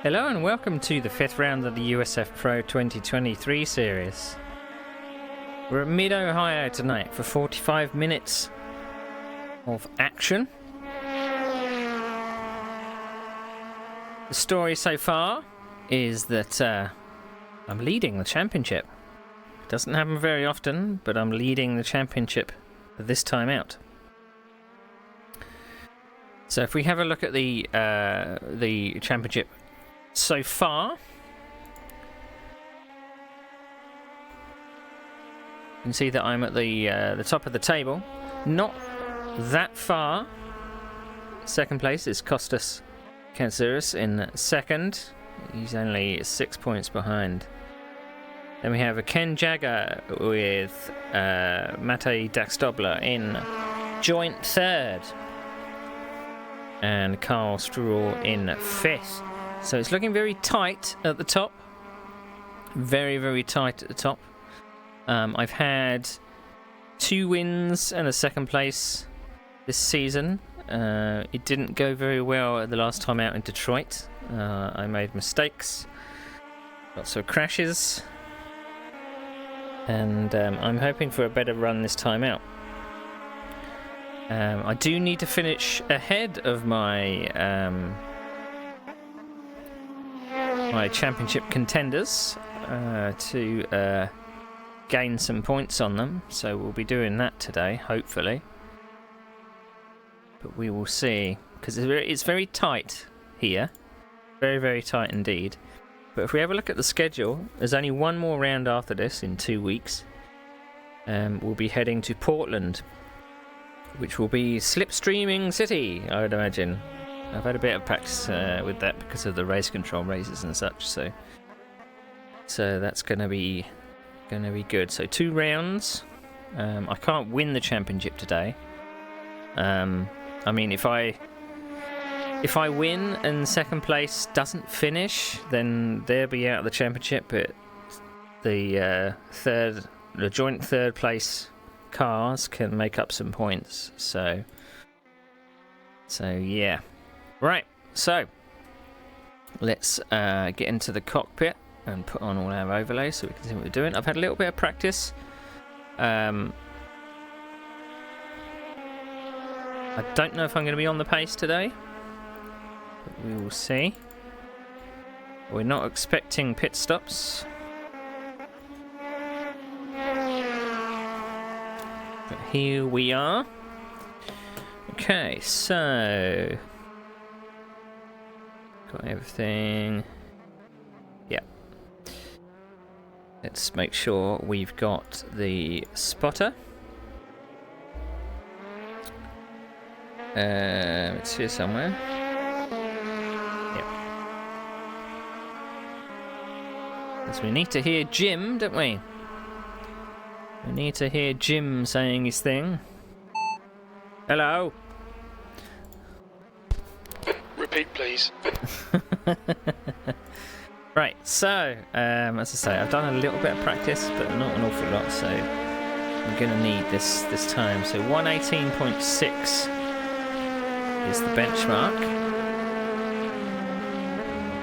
Hello and welcome to the 5th round of the USF Pro 2023 series. We're at Mid-Ohio tonight for 45 minutes of action. The story so far is that I'm leading the championship. It doesn't happen very often, but I'm leading the championship this time out. So if we have a look at the championship so far, you can see that I'm at the top of the table. Not that far. Second place is Costas Kansuris in second. He's only 6 points behind. Then we have a Ken Jagger with Matej Daxdobler in joint third. And Carl Struhl in fifth. So it's looking very tight at the top. Very, very tight at the top. I've had 2 wins and a second place this season. It didn't go very well at the last time out in Detroit. I made mistakes. Lots of crashes. And I'm hoping for a better run this time out. I do need to finish ahead of my my championship contenders to gain some points on them, so we'll be doing that today, hopefully. But we will see, because it's very tight here, very, very tight indeed. But if we have a look at the schedule, there's only one more round after this in 2 weeks. We'll be heading to Portland, which will be Slipstreaming City, I would imagine. I've had a bit of practice with that because of the race control races and such, so that's gonna be good. So 2 rounds. I can't win the championship today. I mean, if I win and second place doesn't finish, then they'll be out of the championship. But the joint third place cars can make up some points. So yeah. Right, so let's get into the cockpit and put on all our overlays so we can see what we're doing. I've had a little bit of practice. I don't know if I'm going to be on the pace today, but we will see. We're not expecting pit stops. But here we are. Okay, so got everything. Yeah. Let's make sure we've got the spotter. It's here somewhere. Yep. Because we need to hear Jim, don't we? We need to hear Jim saying his thing. Hello. Repeat, please. Right, so, as I say, I've done a little bit of practice, but not an awful lot, so I'm going to need this time. So 118.6 is the benchmark.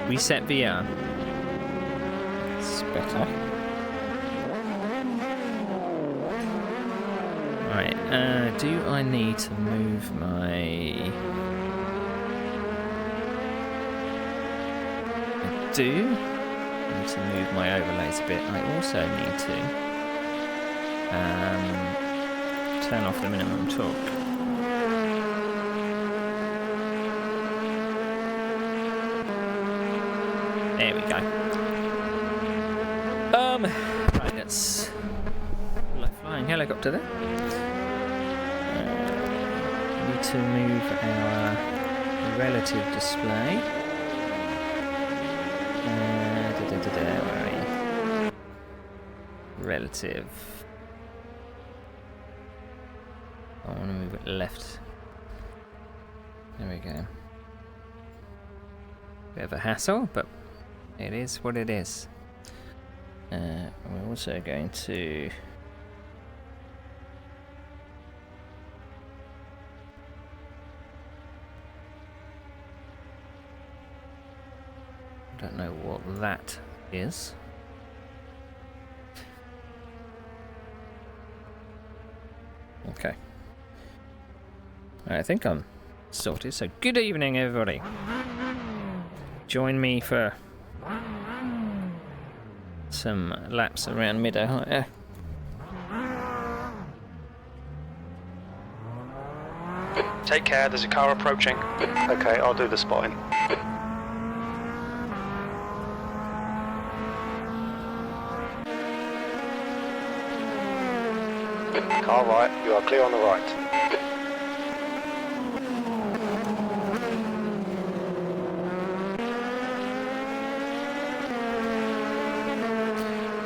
Reset VR. It's better. Right, do I need to move my... I need to move my overlays a bit. I also need to turn off the minimum torque. There we go. Right, let's flying helicopter there. Need to move our relative display. Where are you? Relative. I want to move it left. There we go. Bit of a hassle, but it is what it is. We're also going to Don't know what that is. Okay. I think I'm sorted. So good evening, everybody. Join me for some laps around Mid-Ohio. Take care, there's a car approaching. Okay, I'll do the spotting. Car right, you are clear on the right.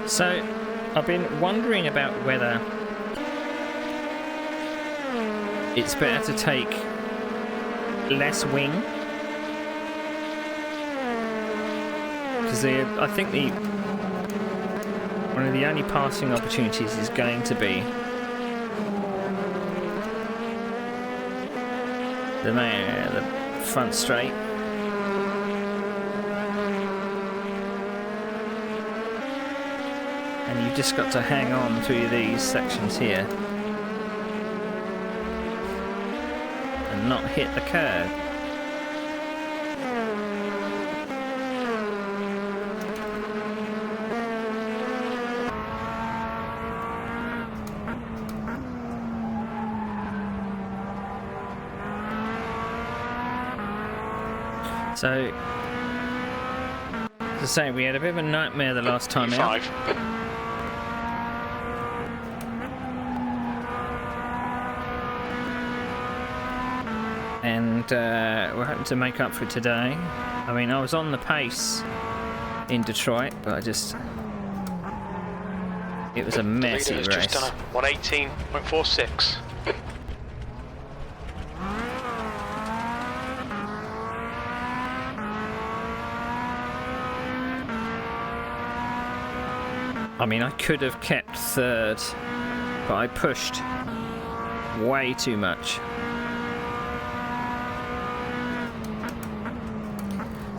So, I've been wondering about whether it's better to take less wing, because I think one of the only passing opportunities is going to be the front straight. And you've just got to hang on through these sections here and not hit the curb. So, as I say, we had a bit of a nightmare the last time out. And we're hoping to make up for it today. I mean, I was on the pace in Detroit, but it was a messy race. Just done a 118.46. I mean, I could have kept third, but I pushed way too much.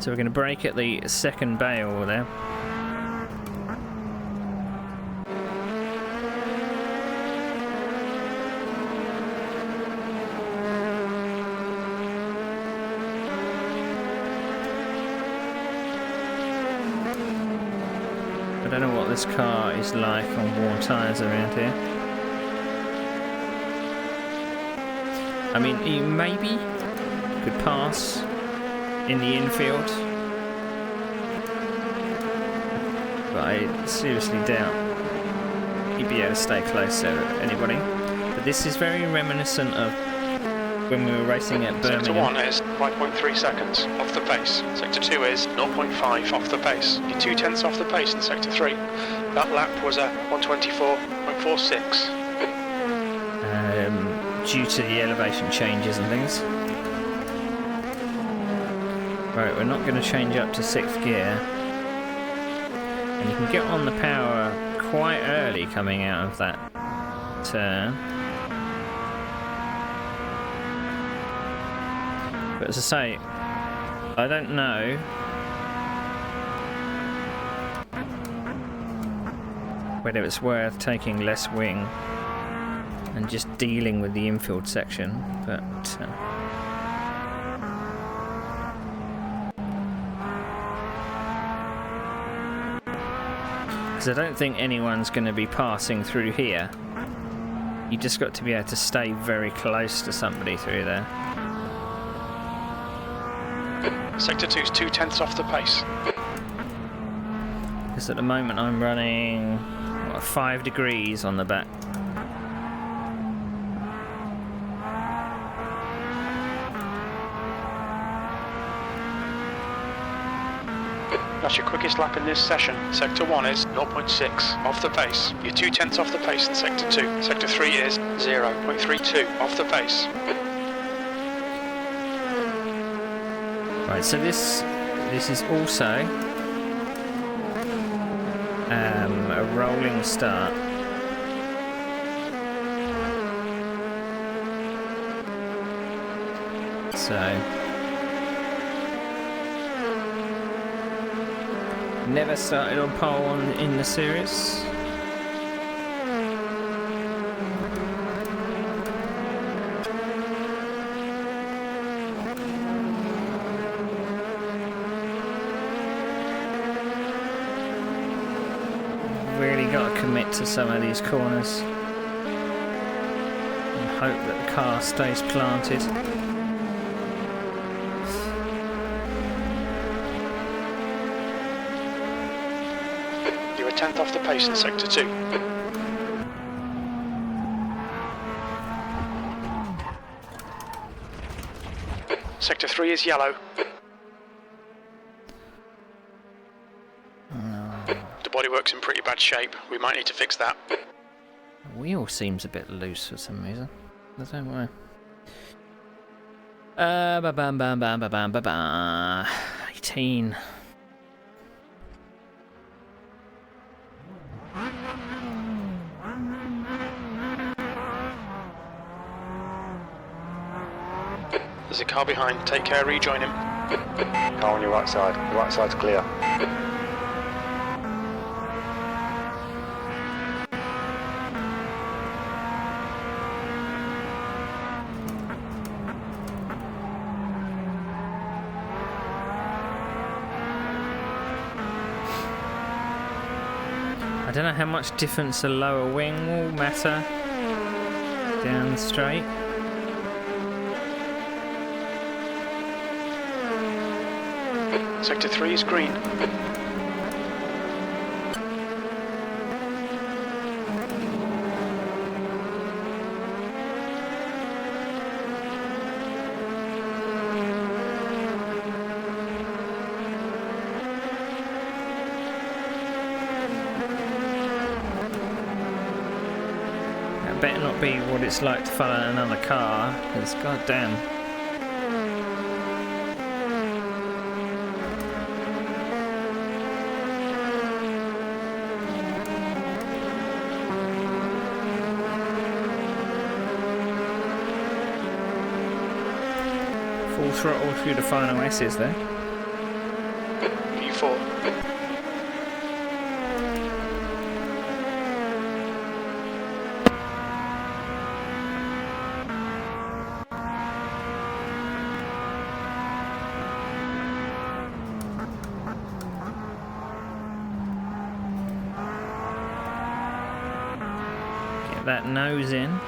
So we're going to brake at the second bail there. I don't know what this car is like on worn tyres around here. I mean, you maybe could pass in the infield, but I seriously doubt you'd be able to stay close to anybody. But this is very reminiscent of when we were racing at Birmingham. Sector 1 is 5.3 seconds off the pace. Sector 2 is 0.5 off the pace. You're 2/10 off the pace in Sector 3. That lap was a 124.46. Due to the elevation changes and things. Right, we're not going to change up to 6th gear. And you can get on the power quite early coming out of that turn. But as I say, I don't know whether it's worth taking less wing and just dealing with the infield section, but because I don't think anyone's going to be passing through here. You just got to be able to stay very close to somebody through there. Sector 2 is 2/10 off the pace. Because at the moment I'm running 5 degrees on the back. That's your quickest lap in this session. Sector 1 is 0.6 off the pace. You're 2/10 off the pace in Sector 2. Sector 3 is 0.32 off the pace. Right, so this is also a rolling start. So Never started on pole in the series. Really got to commit to some of these corners and hope that the car stays planted. You're a tenth off the pace in sector 2. Sector 3 is yellow. The bodywork's in pretty bad shape. We might need to fix that. The wheel seems a bit loose for some reason. I don't know. Ba bam bam bam ba bam ba ba. 18. There's a car behind. Take care, rejoin him. Car on your right side. The right side's clear. I don't know how much difference a lower wing will matter down the straight. Sector 3 is green. That better not be what it's like to follow another car, because goddamn. Full throttle through the final S's there. P4. Get that nose in.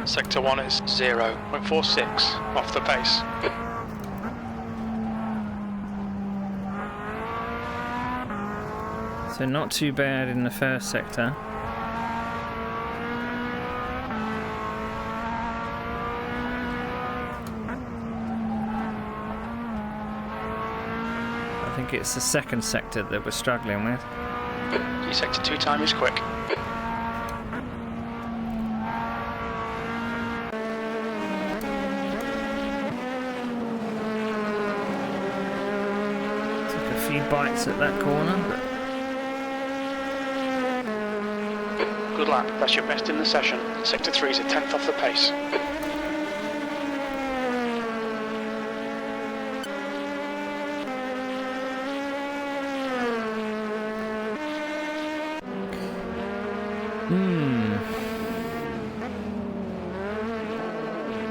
Sector 1 is 0.46 off the pace. So not too bad in the first sector. I think it's the second sector that we're struggling with. Your sector 2 time is quick. Took a few bites at that corner, but Good lap, that's your best in the session. Sector 3 is a tenth off the pace.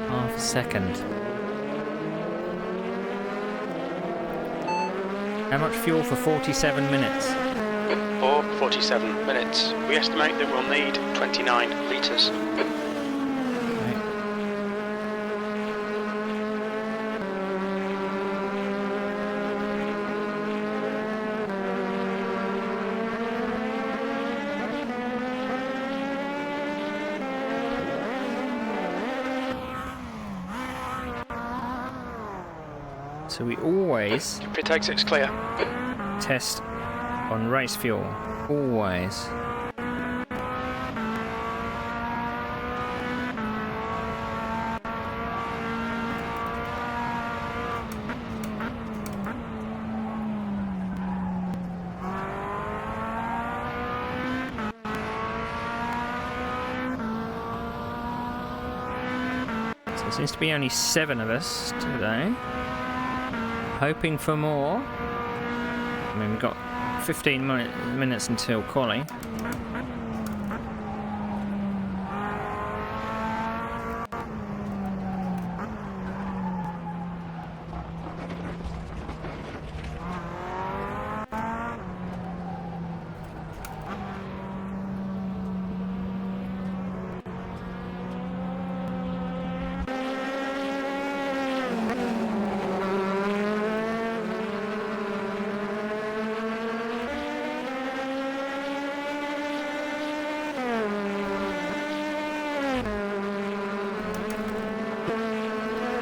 half a second. How much fuel for 47 minutes? For 47 minutes. We estimate that we'll need 29 litres. Right. So we always Pit exit's clear. test on race fuel. Always. Seems to be only 7 of us today. Hoping for more. I mean, we've got 15 minutes until quali.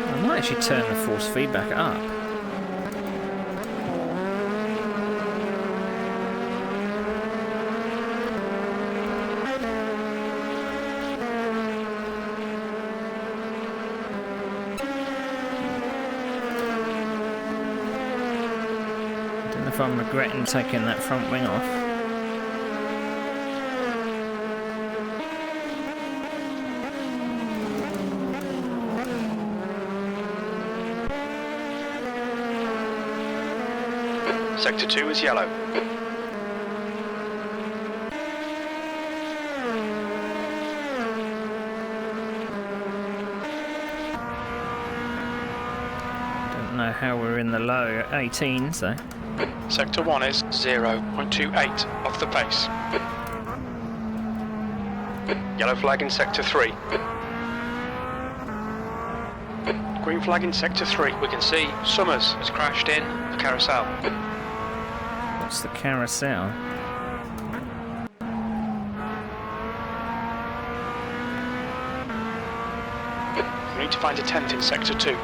I might actually turn the force feedback up. I don't know if I'm regretting taking that front wing off. Sector 2 is yellow. Don't know how we're in the low 18s though. Sector 1 is 0.28 off the pace. Yellow flag in Sector 3. Green flag in Sector 3. We can see Summers has crashed in the carousel. What's the carousel? We need to find a tent in Sector 2.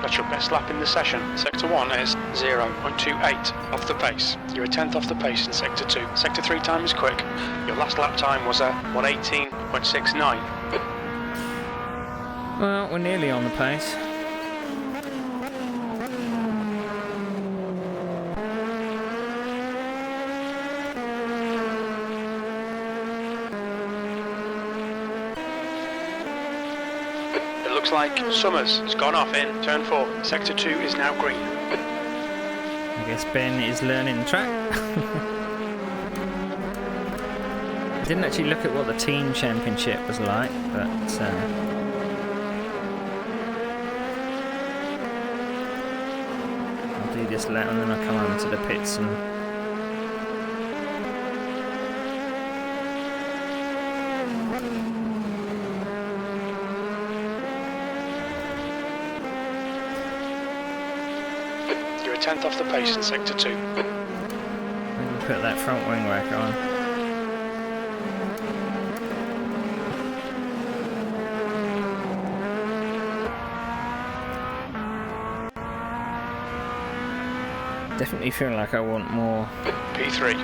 That's your best lap in the session. Sector 1 is 0.28 off the pace. You're a tenth off the pace in Sector 2. Sector 3 time is quick. Your last lap time was a 1:18.69. Well, we're nearly on the pace. Looks like Summers has gone off in turn 4. Sector 2 is now green. I guess Ben is learning the track. I didn't actually look at what the team championship was like, but I'll do this lap and then I'll come on to the pits and You're a tenth off the pace in Sector 2. maybe put that front wing back on. Definitely feel like I want more. P3.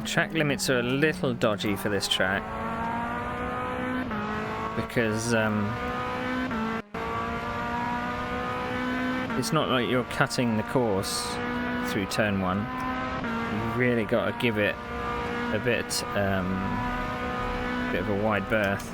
Track limits are a little dodgy for this track because it's not like you're cutting the course through turn 1. You've really got to give it a bit of a wide berth.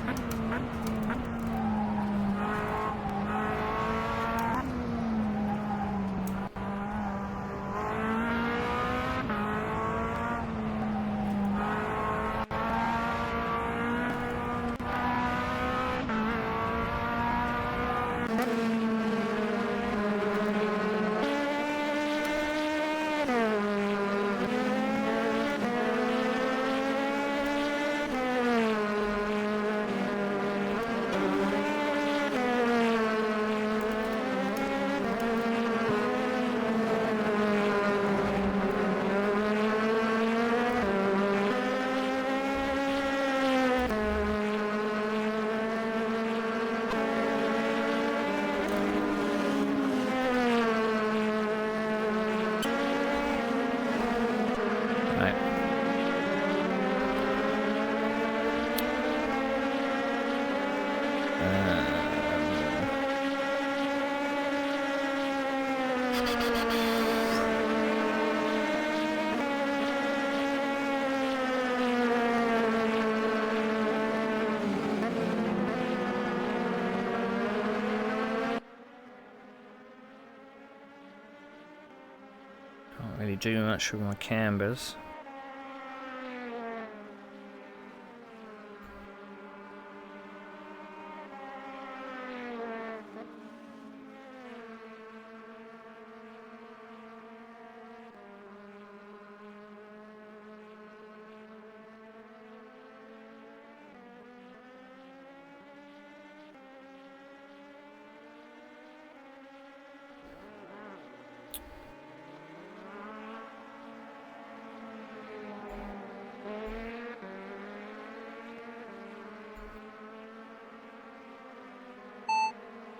Can't really do much with my cambers.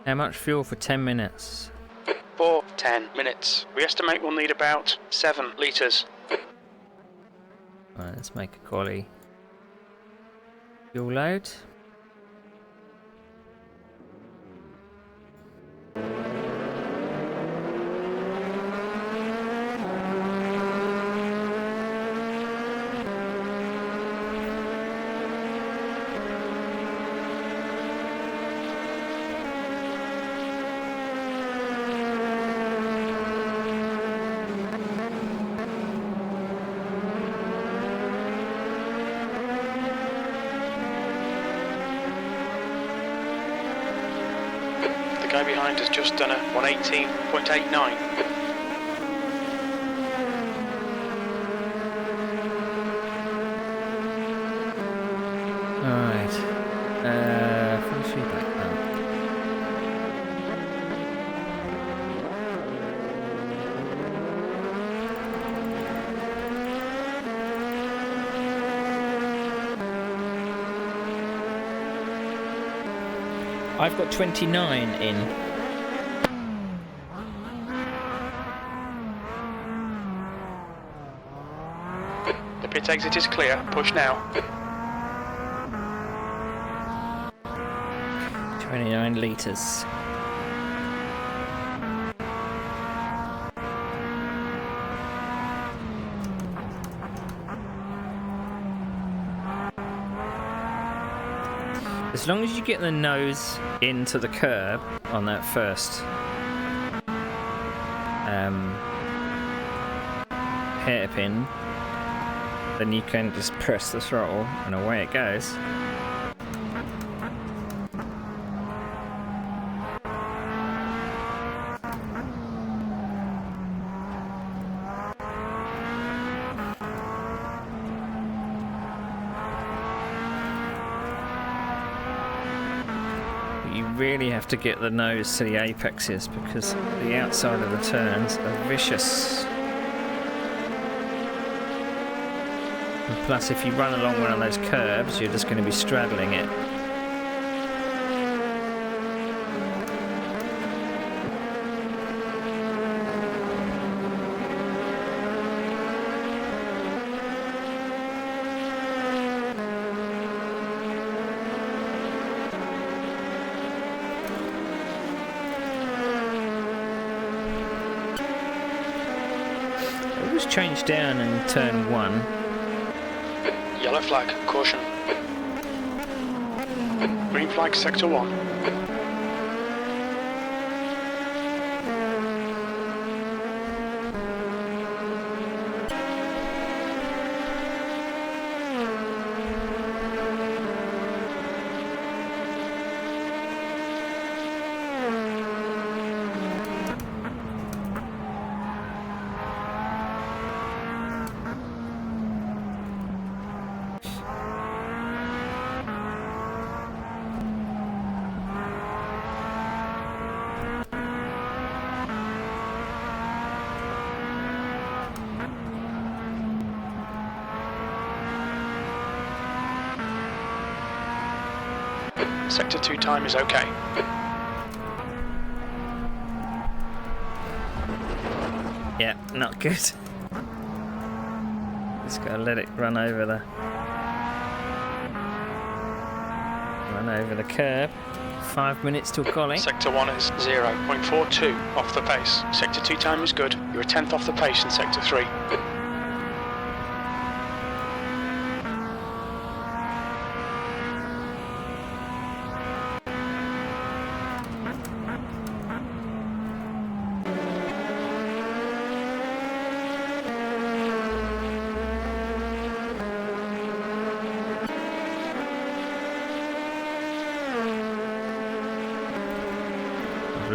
How much fuel for 10 minutes? For 10 minutes. We estimate we'll need about 7 litres. Right, let's make a quali. Fuel load. The guy behind has just done a 118.89. Alright. Full feedback now. I've got 29 in. The pit exit is clear. Push now. 29 litres. As long as you get the nose into the curb on that first hairpin, then you can just press the throttle and away it goes. You really have to get the nose to the apexes because the outside of the turns are vicious. And plus, if you run along one of those curbs, you're just going to be straddling it. It was changed down in turn 1. Yellow flag. Caution. Green flag. Sector 1. Sector 2 time is okay. Yeah, not good. Just gotta let it run over the curb. 5 minutes till quali. Sector 1 is 0.42 off the pace. Sector 2 time is good. You're a tenth off the pace in Sector 3.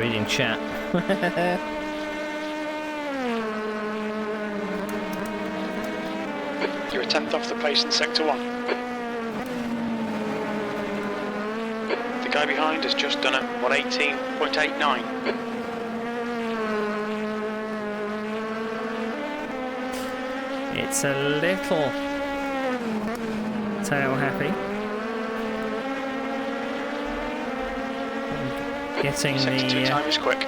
reading chat. You're a tenth off the pace in sector 1. The guy behind has just done a 118.89. It's a little tail happy. Getting Sector 2 time the is quick.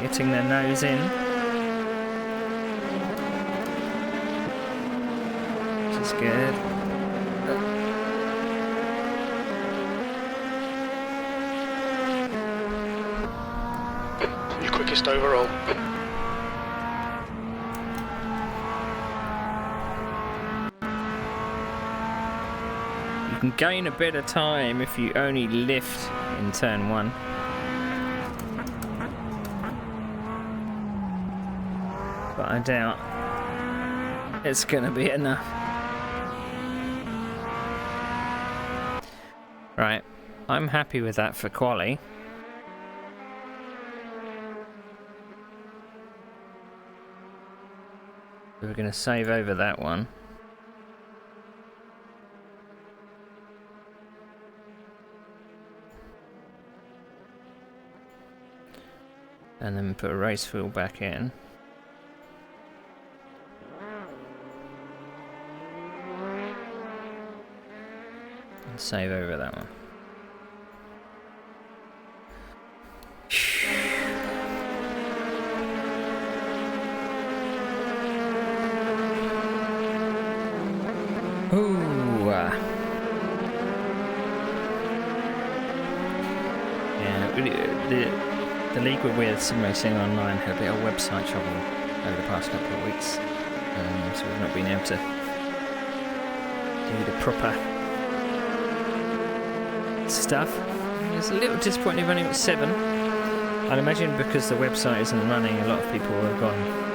getting the nose in. Which is good. Your quickest overall. You can gain a bit of time if you only lift in turn 1. But I doubt it's gonna be enough. Right, I'm happy with that for quali. We're gonna save over that one. And then put a race fuel back in. And save over that one. Ooh. Yeah, the league we're with, Sim Racing Online, had a bit of website trouble over the past couple of weeks, so we've not been able to do the proper stuff. It's a little disappointing we've only got 7. I'd imagine because the website isn't running, a lot of people have gone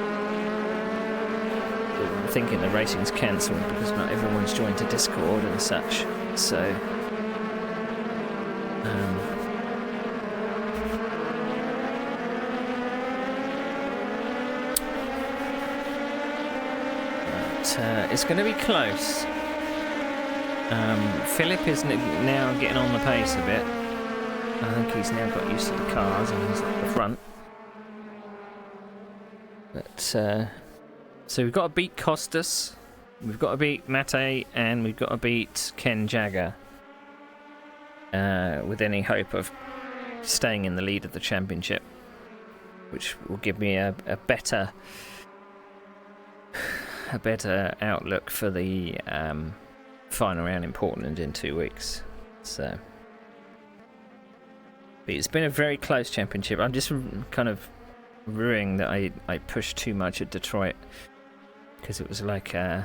thinking the racing's cancelled because not everyone's joined to Discord and such. So it's going to be close. Philip is now getting on the pace a bit. I think he's now got used to the cars and he's at the front. But so we've got to beat Costas, we've got to beat Mate, and we've got to beat Ken Jagger with any hope of staying in the lead of the championship, which will give me a better outlook for the final round in Portland in 2 weeks. So, but it's been a very close championship. I'm just kind of ruining that I pushed too much at Detroit, because it was like I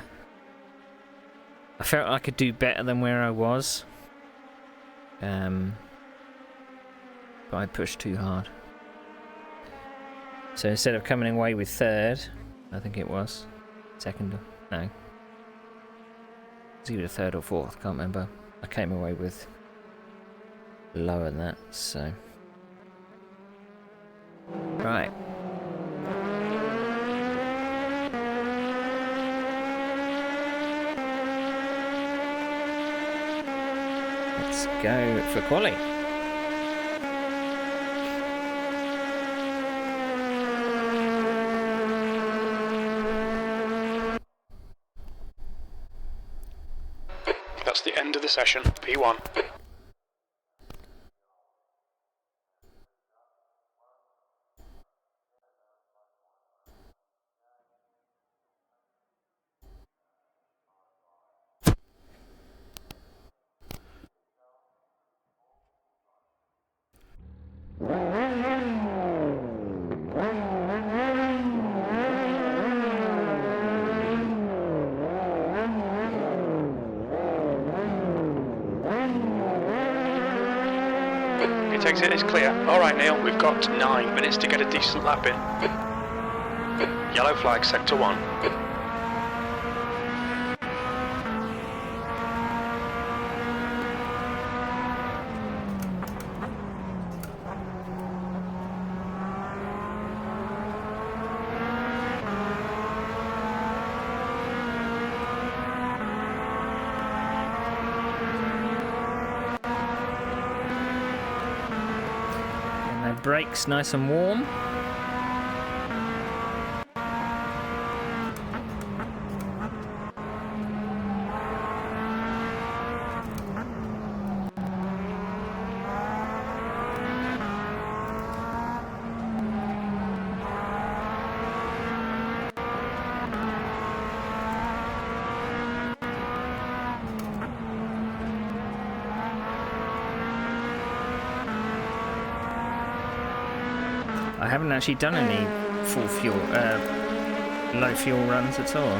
felt I could do better than where I was, but I pushed too hard. So instead of coming away with 3rd, I think it was 2nd, no, it was either 3rd or 4th, can't remember. I came away with lower than that, so right. Let's go for quali. That's the end of the session, P1. Exit is clear. Alright Neil, we've got 9 minutes to get a decent lap in. Yellow flag, sector 1. brakes nice and warm. I haven't actually done any full fuel, low fuel runs at all.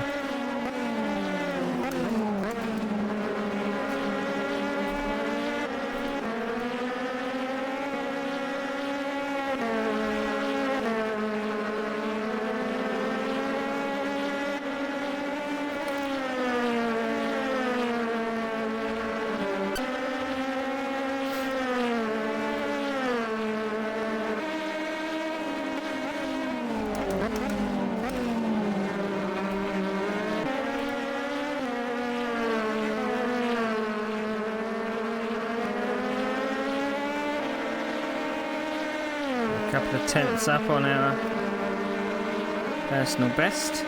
A couple of tenths up on our personal best.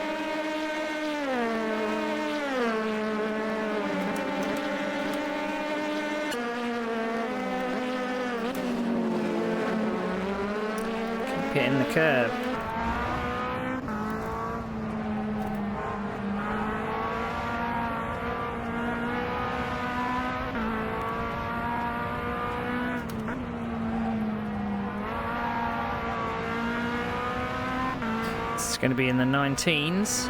Keep hitting the curb. It's going to be in the 19s.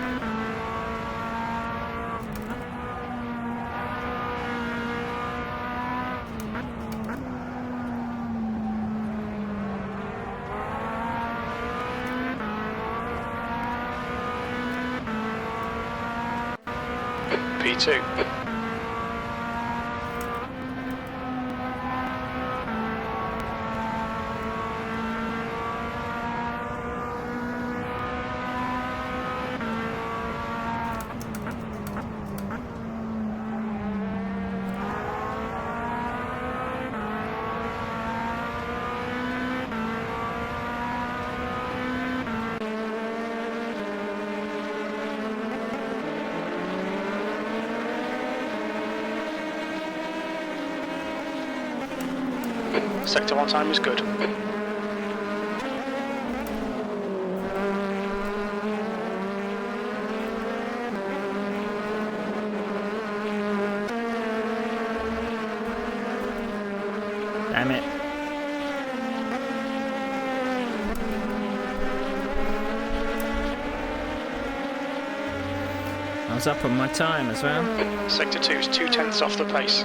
P2. Sector 1 time is good. Damn it. I was up on my time as well. Sector 2 is 2 tenths off the pace.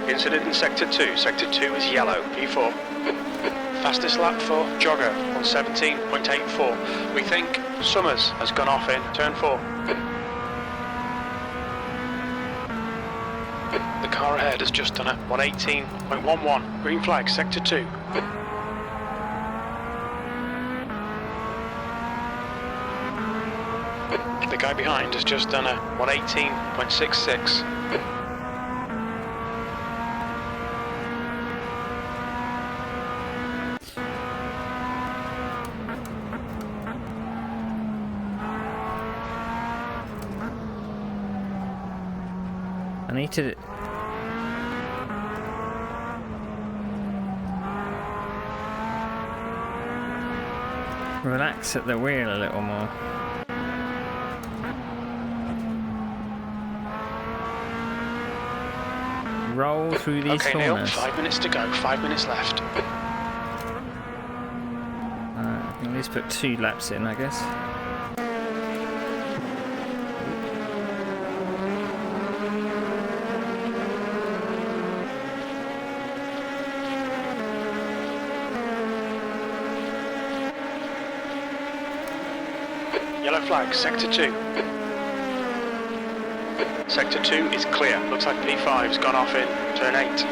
Incident in Sector 2. Sector 2 is yellow. P4. Fastest lap for Jogger on 17.84. We think Summers has gone off in turn 4. The car ahead has just done a 118.11. Green flag, Sector 2. The guy behind has just done a 118.66. I need to... relax at the wheel a little more. Roll through these Okay, Neil, corners. 5 minutes to go, 5 minutes left. I can at least put 2 laps in, I guess. Yellow flag, Sector 2. Sector 2 is clear. Looks like P5's gone off in turn 8.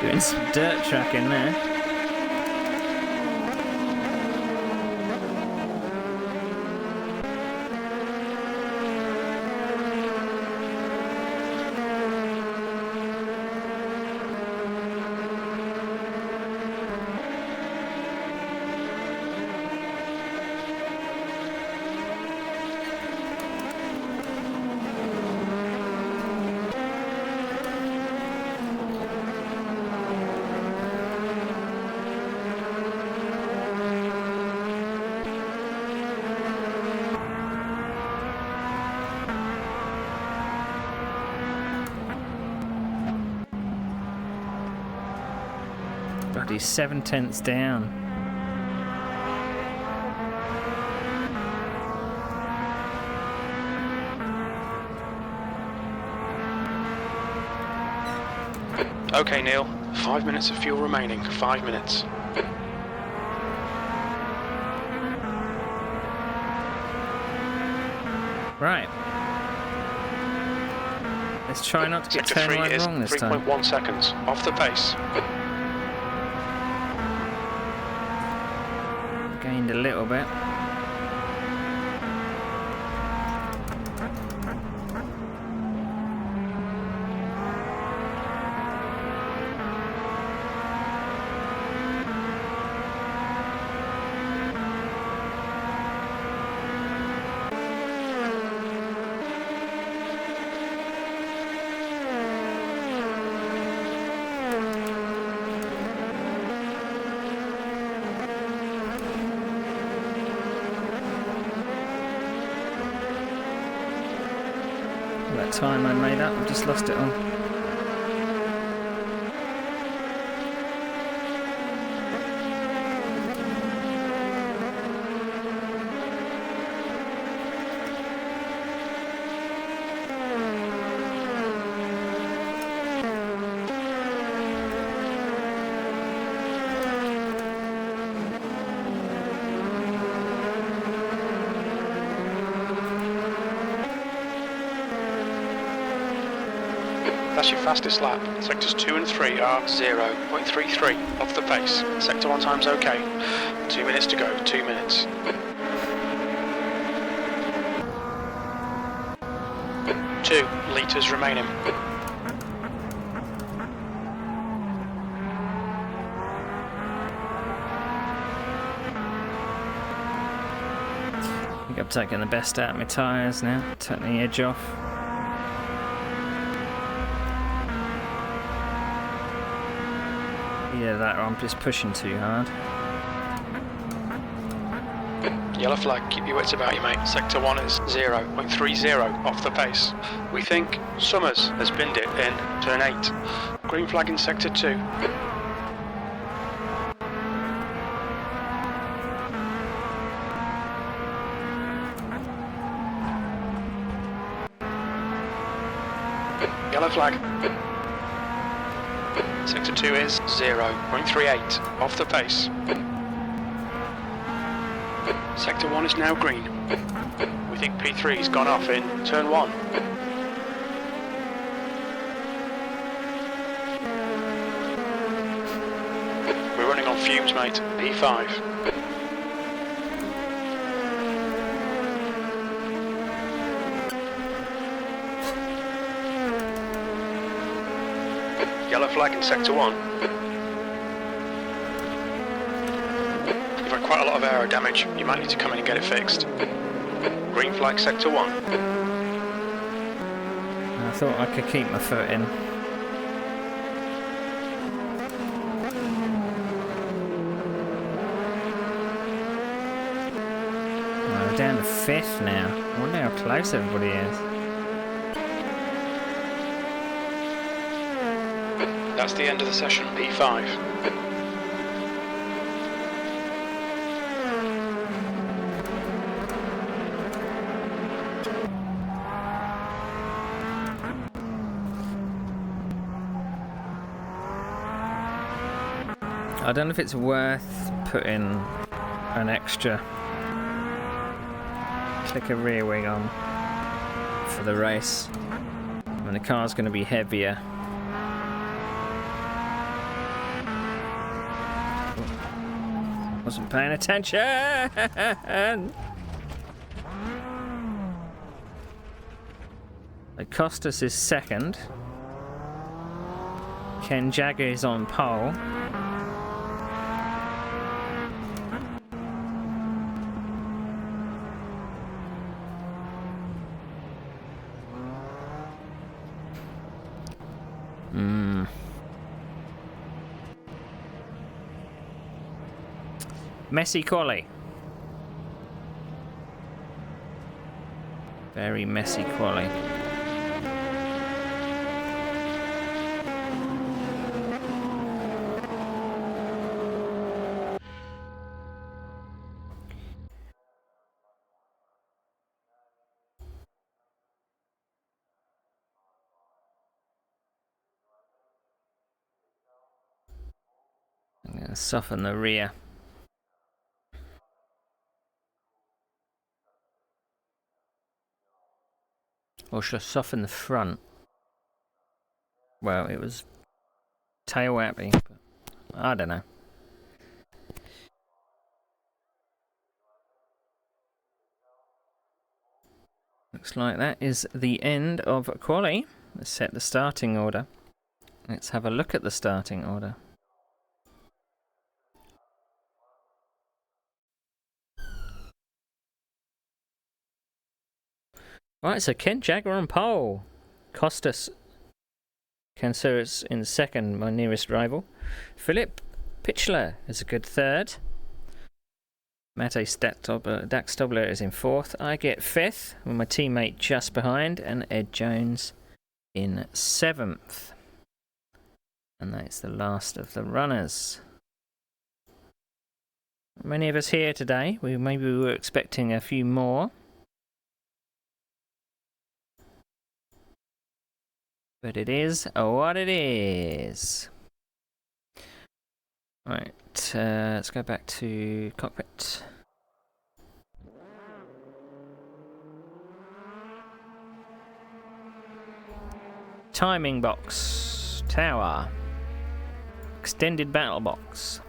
Doing some dirt track in there. God, he's 7/10 down. Okay, Neil. 5 minutes of fuel remaining. 5 minutes. Right. Let's try not to get Sector turned 3 right is wrong this time. 3.1 seconds off the pace. Gained a little bit. That time I made up, I've just lost it all. That's your fastest lap. Sectors 2 and 3 are 0.33 off the pace. Sector 1 time's okay. 2 minutes to go. 2 minutes. 2 litres remaining. I think I'm taking the best out of my tyres now. Taking the edge off. Yeah, that I'm just pushing too hard. Yellow flag, keep your wits about you, mate. Sector 1 is 0.30 off the pace. We think Summers has binned it in turn 8. Green flag in Sector 2. Yellow flag. Sector 2 is 0.38 off the pace. Sector 1 is now green. We think P3's gone off in turn 1. We're running on fumes, mate. P5. Yellow flag in Sector 1. You've had quite a lot of aero damage. You might need to come in and get it fixed. Green flag Sector 1. I thought I could keep my foot in. Well, we're down to 5th now. I wonder how close everybody is. That's the end of the session. P5. I don't know if it's worth putting an extra clicker rear wing on for the race. I mean, the car's going to be heavier. Wasn't paying attention. Costas is second. Ken Jagger is on pole. Messy quali. Very messy quali. Soften the rear. Or should I soften the front? Well, it was tail happy, but I don't know. Looks like that is the end of quali. Let's set the starting order. Let's have a look at the starting order. Right, so Ken Jagger on pole. Costas Canceris in second, my nearest rival. Philip Pitchler is a good third. Mate Daxtobler is in fourth. I get fifth, with my teammate just behind, and Ed Jones in seventh. And that's the last of the runners. Many of us here today. Maybe we were expecting a few more. But it is what it is. Right, let's go back to cockpit. Timing box. Tower. Extended battle box.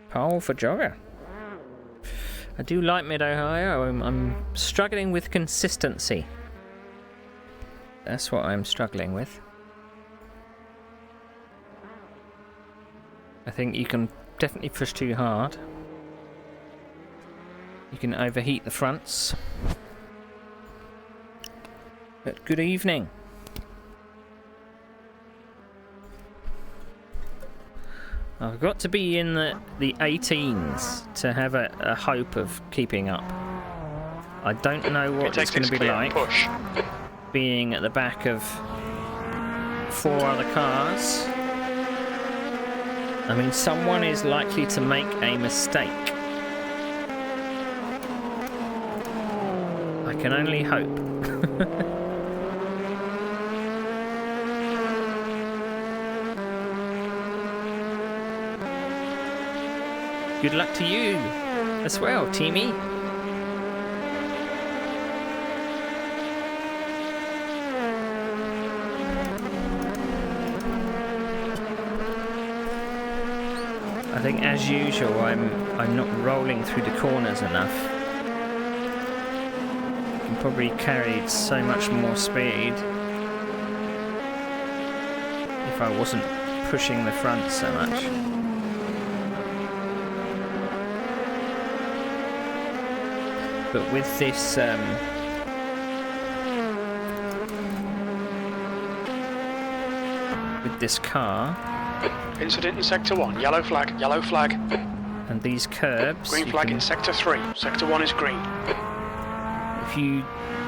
Pole for Jogger. I do like Mid-Ohio. I'm struggling with consistency. That's what I'm struggling with. I think you can definitely push too hard. You can overheat the fronts. But good evening. I've got to be in the 18s to have a hope of keeping up. I don't know what it's going to be like being at the back of 4 other cars. I mean, someone is likely to make a mistake. I can only hope. Good luck to you as well, Teamy. I think, as usual, I'm not rolling through the corners enough. I can probably carry so much more speed if I wasn't pushing the front so much. But with this car, incident in sector 1, yellow flag, and these curbs, green flag in sector 3, sector 1 is green. If you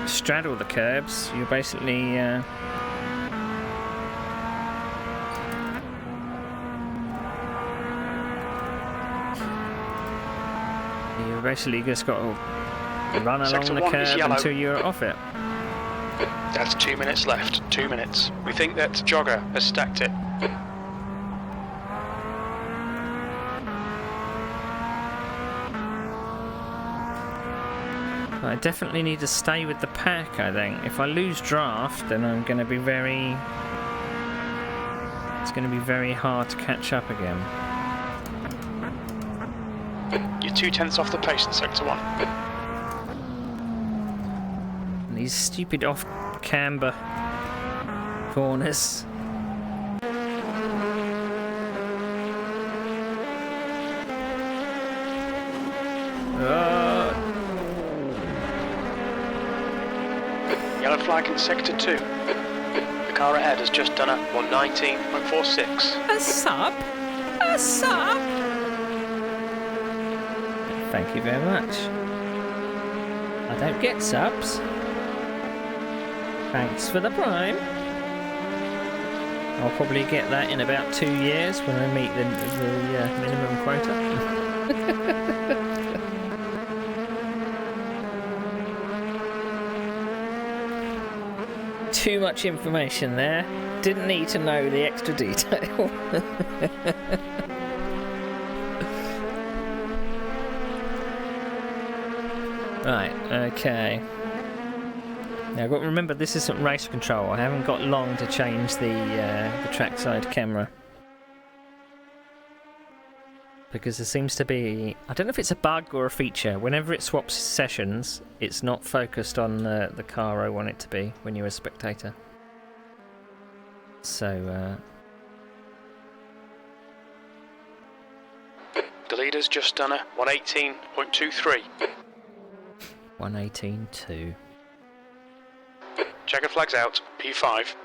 straddle the curbs, you're basically just got to run along the curb until you're off it. That's 2 minutes left. 2 minutes. We think that Jogger has stacked it. I definitely need to stay with the pack, I think. If I lose draft, then I'm going to be very... It's going to be very hard to catch up again. You're 2/10 off the pace in sector 1. And these stupid off-camber corners. Yellow flag in sector 2. The car ahead has just done a 119.46. A sub? A sub? Thank you very much. I don't get subs. Thanks for the prime. I'll probably get that in about 2 years when I meet the minimum quota. Too much information there. Didn't need to know the extra detail. Right, okay. Now, I've got to remember this isn't race control. I haven't got long to change the trackside camera. Because there seems to be... I don't know if it's a bug or a feature. Whenever it swaps sessions, it's not focused on the car I want it to be when you're a spectator. So, The leader's just done a 118.23. 118.2. Checker flags out, P5.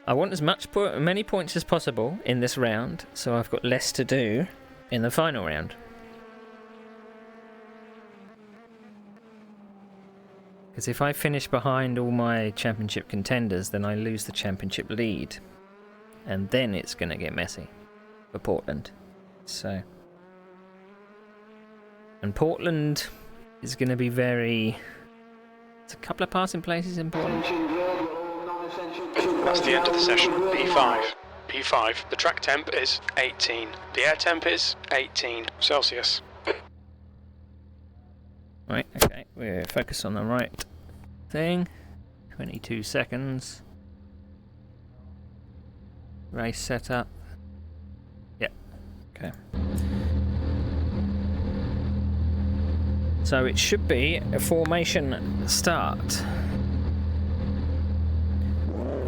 I want as many points as possible in this round, so I've got less to do in the final round. Because if I finish behind all my championship contenders, then I lose the championship lead. And then it's going to get messy for Portland. So... And Portland is going to be very... There's a couple of passing places in Portland. That's the end of the session, P5. P5, the track temp is 18. The air temp is 18 Celsius. Right, okay, we're focused on the right thing. 22 seconds. Race setup. Yep, okay. So it should be a formation start.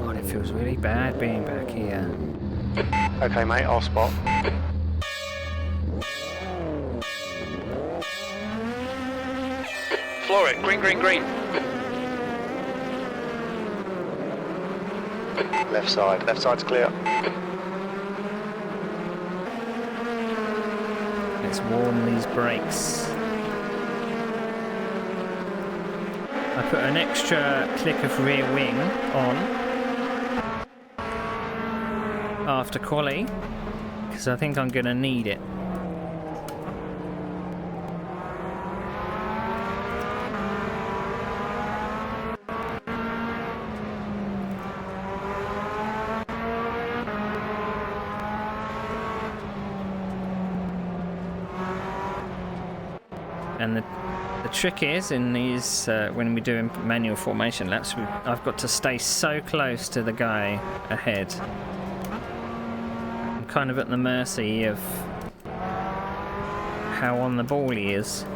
God, it feels really bad being back here. Okay, mate, I'll spot. Floor it, green, green, green. Left side's clear. Let's warm these brakes. I put an extra click of rear wing on after quali because I think I'm going to need it. And the trick is in these when we're doing manual formation laps, I've got to stay so close to the guy ahead. I'm kind of at the mercy of how on the ball he is.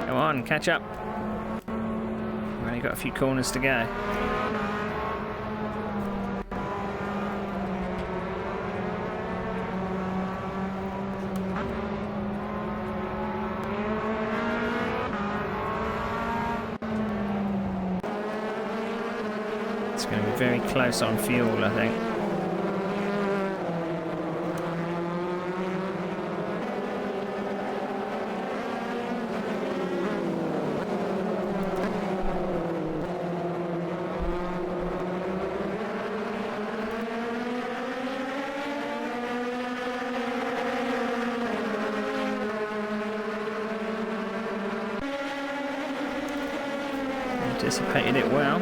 Come on, catch up. We've only got a few corners to go. It's going to be very close on fuel, I think. Anticipated it well.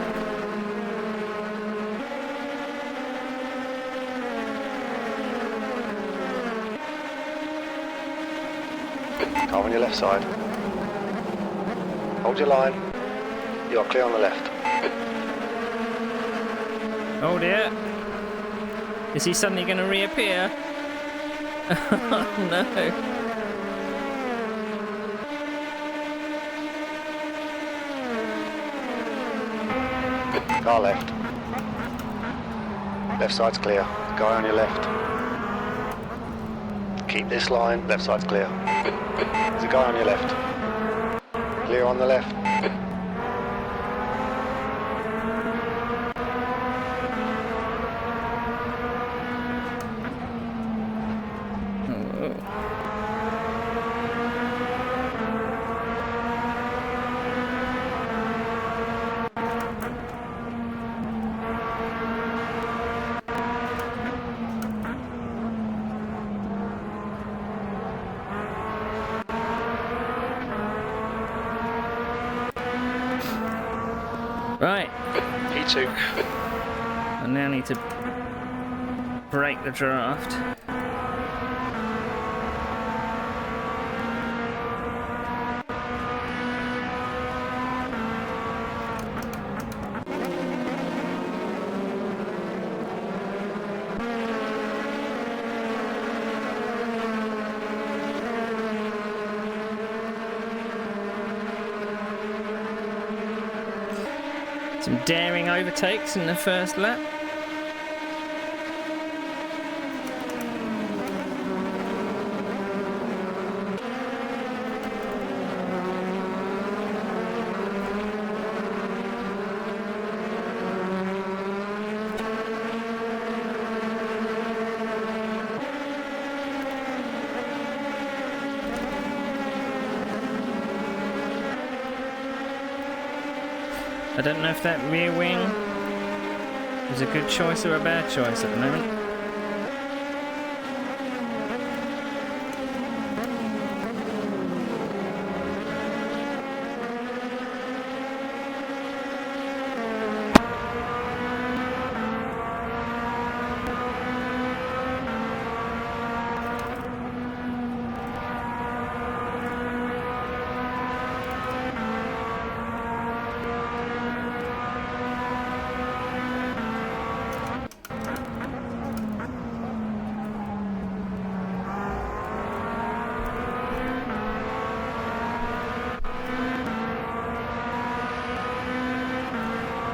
Car on your left side. Hold your line. You are clear on the left. Oh dear. Is he suddenly going to reappear? Oh no. Car left. Left side's clear. Guy on your left. Keep this line. Left side's clear. There's a guy on your left. Clear on the left. Right, P2. I now need to break the draft. Some daring overtakes in the first lap. I don't know if that rear wing is a good choice or a bad choice at the moment.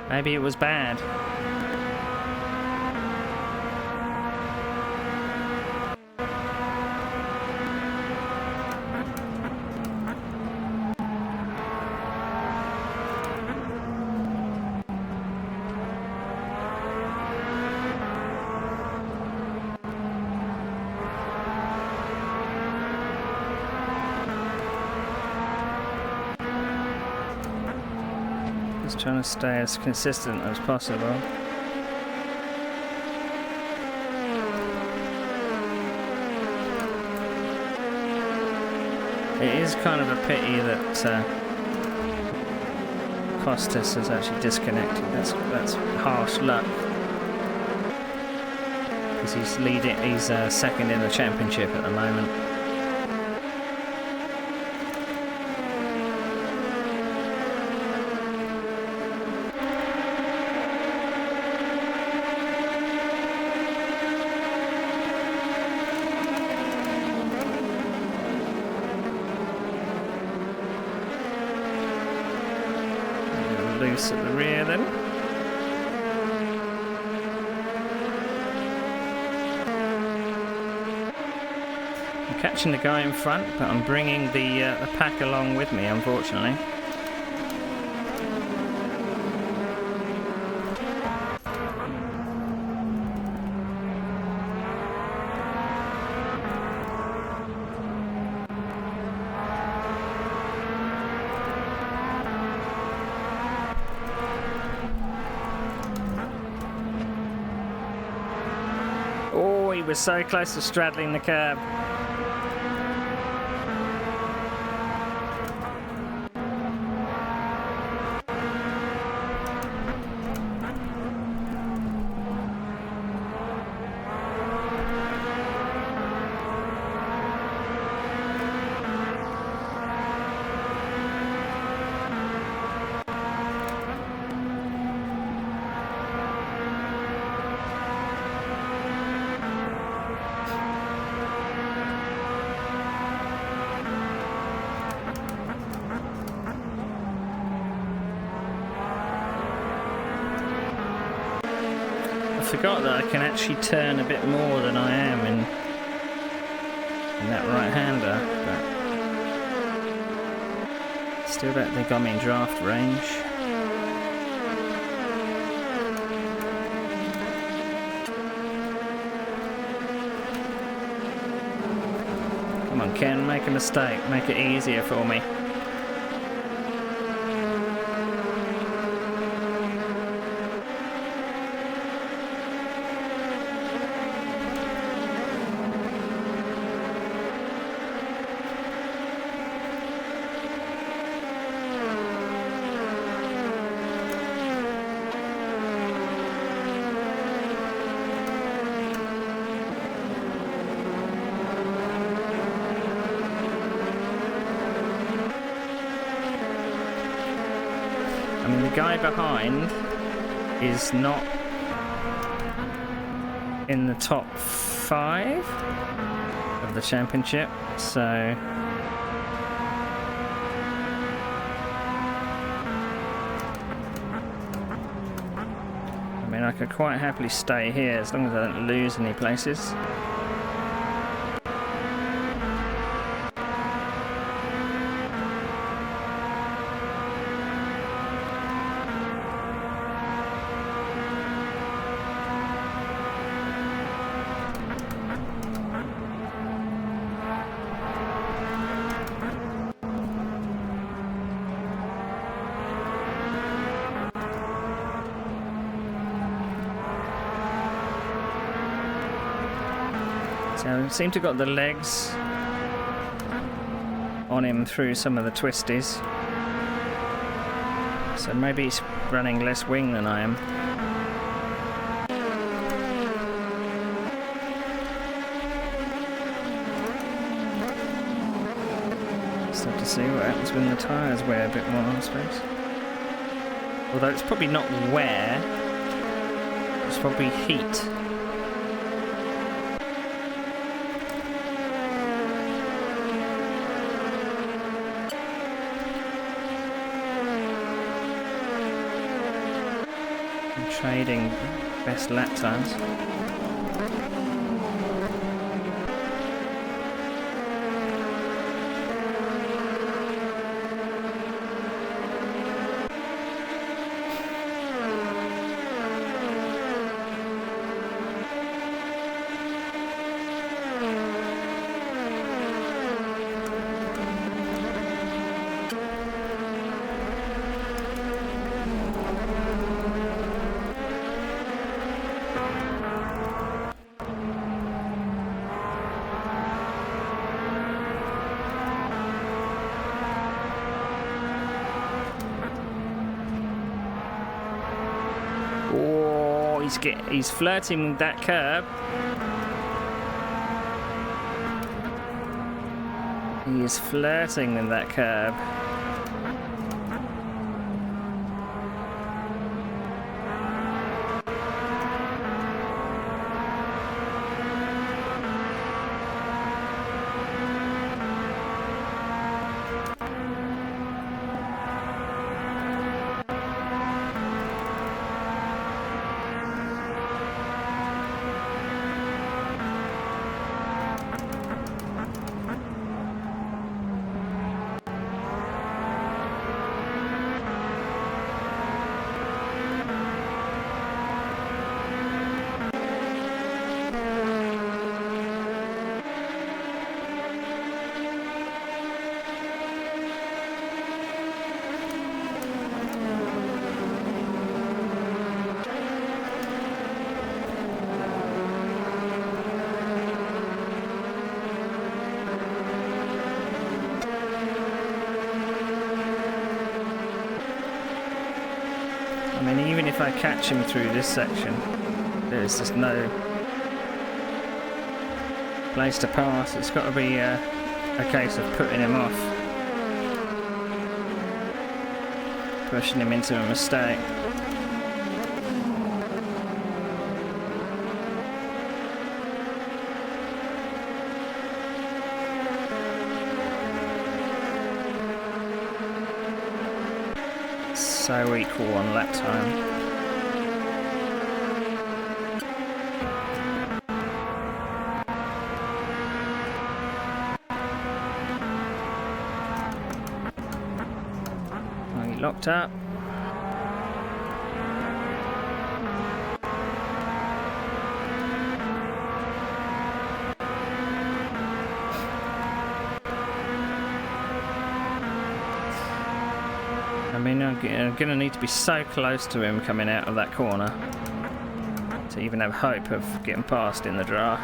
Maybe it was bad. Just trying to stay as consistent as possible. It is kind of a pity that Costas has actually disconnected. That's harsh luck, because he's leading. He's second in the championship at the moment. Loose at the rear then. I'm catching the guy in front, but I'm bringing the pack along with me, unfortunately. Oh, he was so close to straddling the curb. I forgot that I can actually turn a bit more than I am in that right-hander, but still don't think I'm in draft range. Come on, Ken, make a mistake, make it easier for me. guy behind is not in the top 5 of the championship, so I mean I could quite happily stay here as long as I don't lose any places. So seem to have got the legs on him through some of the twisties. So maybe he's running less wing than I am. Just have to see what happens when the tyres wear a bit more, I suppose. Although it's probably not wear, it's probably heat. Trading best lap times. He's flirting with that curb. He is flirting with that curb. I mean, even if I catch him through this section, there's just no place to pass. It's got to be a case of putting him off, pushing him into a mistake. So equal on lap time. Are you locked up? I mean, I'm going to need to be so close to him coming out of that corner to even have hope of getting past in the draft.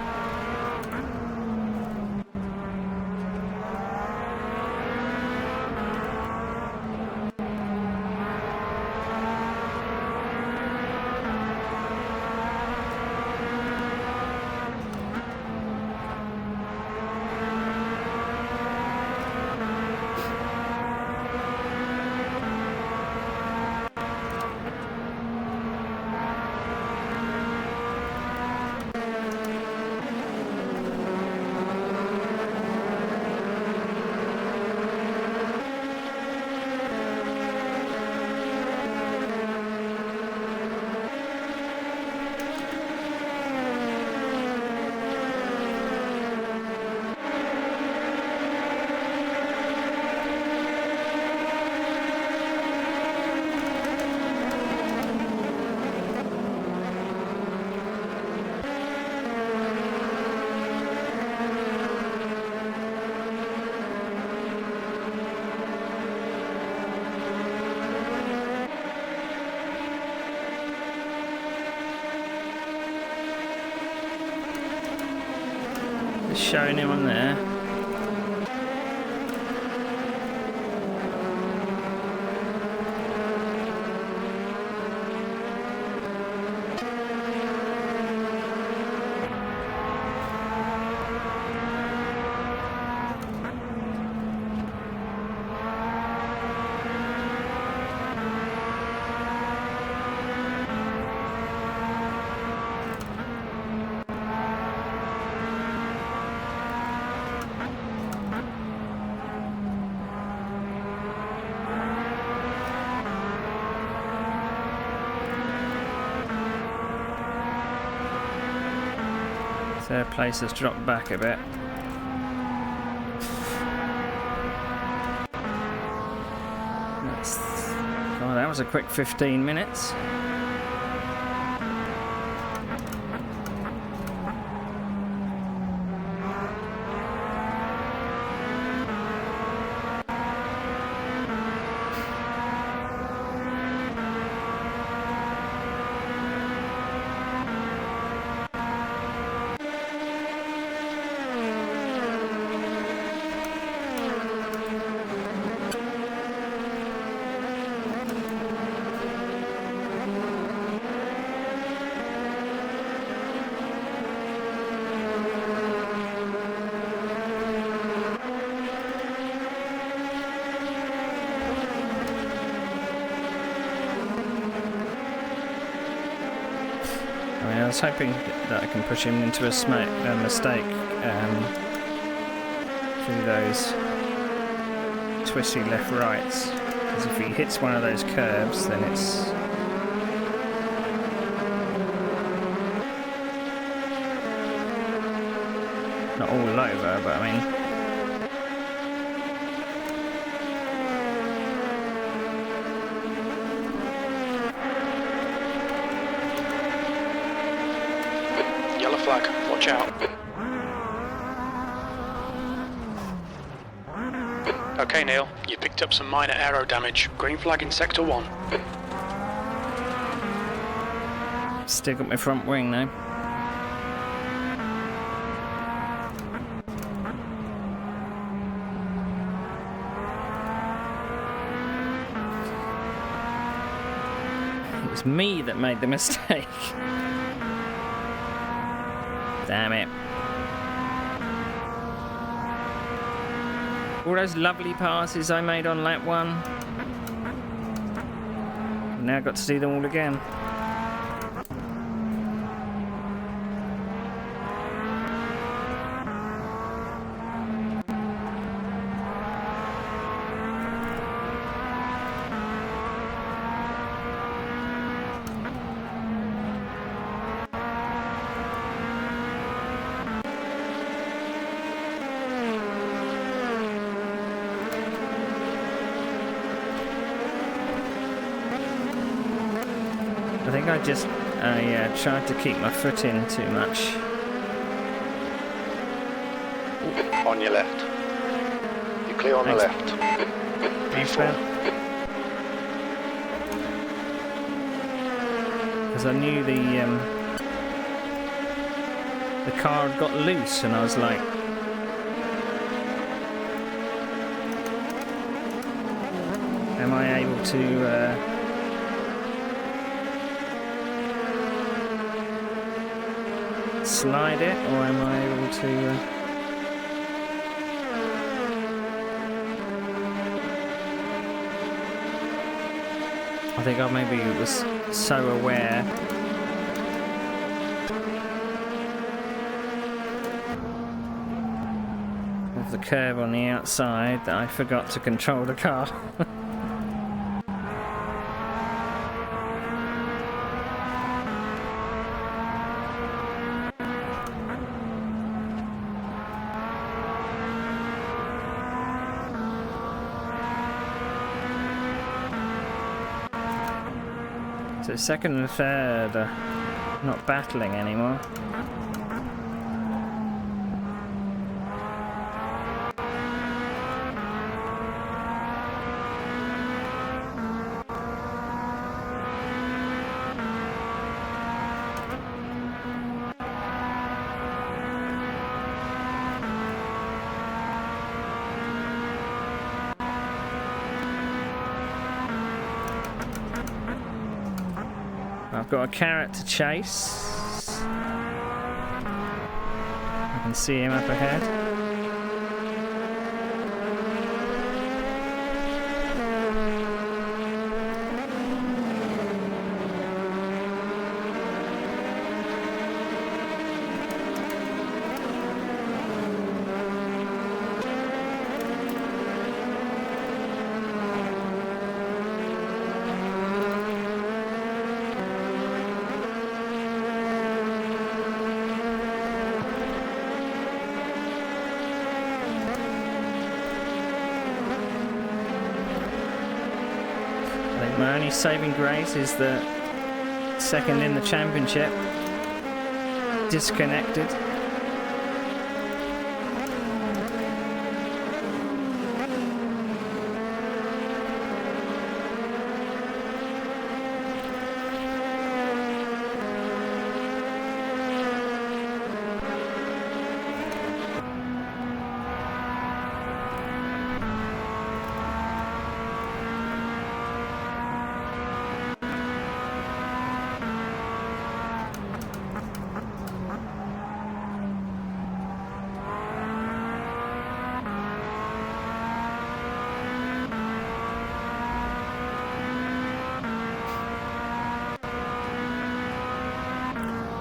Just showing him on there. Their place has dropped back a bit. God, that was a quick 15 minutes. I was hoping that I can push him into a mistake through those twisty left-rights, because if he hits one of those curves, then it's not all over, but I mean, flag, watch out. Okay Neil, you picked up some minor aero damage. Green flag in sector 1. Still got my front wing now. It was me that made the mistake. Damn it. All those lovely passes I made on lap 1. Now I've got to do them all again. I think I tried to keep my foot in too much. On your left. You're clear on Thanks. the left. Thanks, Ben. Because I knew the car had got loose, and I was like, am I able to slide it, or am I able to I think I maybe was so aware of the curve on the outside that I forgot to control the car. So second and third are not battling anymore. I've got a carrot to chase. I can see him up ahead. My only saving grace is the second in the championship. Disconnected.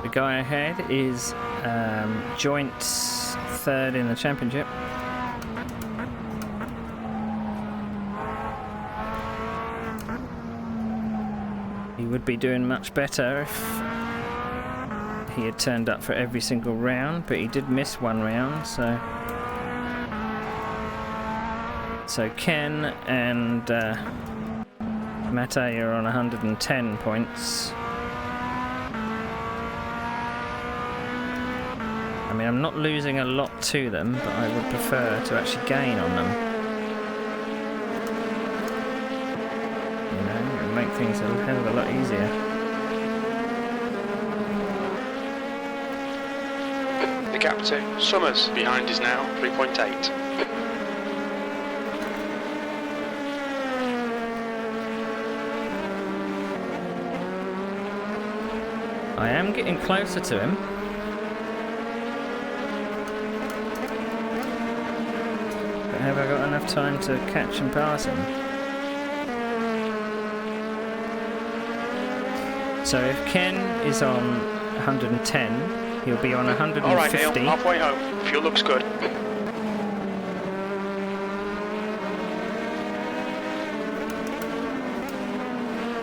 The guy ahead is joint third in the championship. He would be doing much better if he had turned up for every single round, but he did miss one round, so Ken and Mate are on 110 points. I mean, I'm not losing a lot to them, but I would prefer to actually gain on them. You know, it would make things a hell of a lot easier. The gap to Summers behind is now 3.8. I am getting closer to him. Have I got enough time to catch and pass him? So if Ken is on 110, he'll be on 150. All right, Neil, halfway home. Fuel looks good.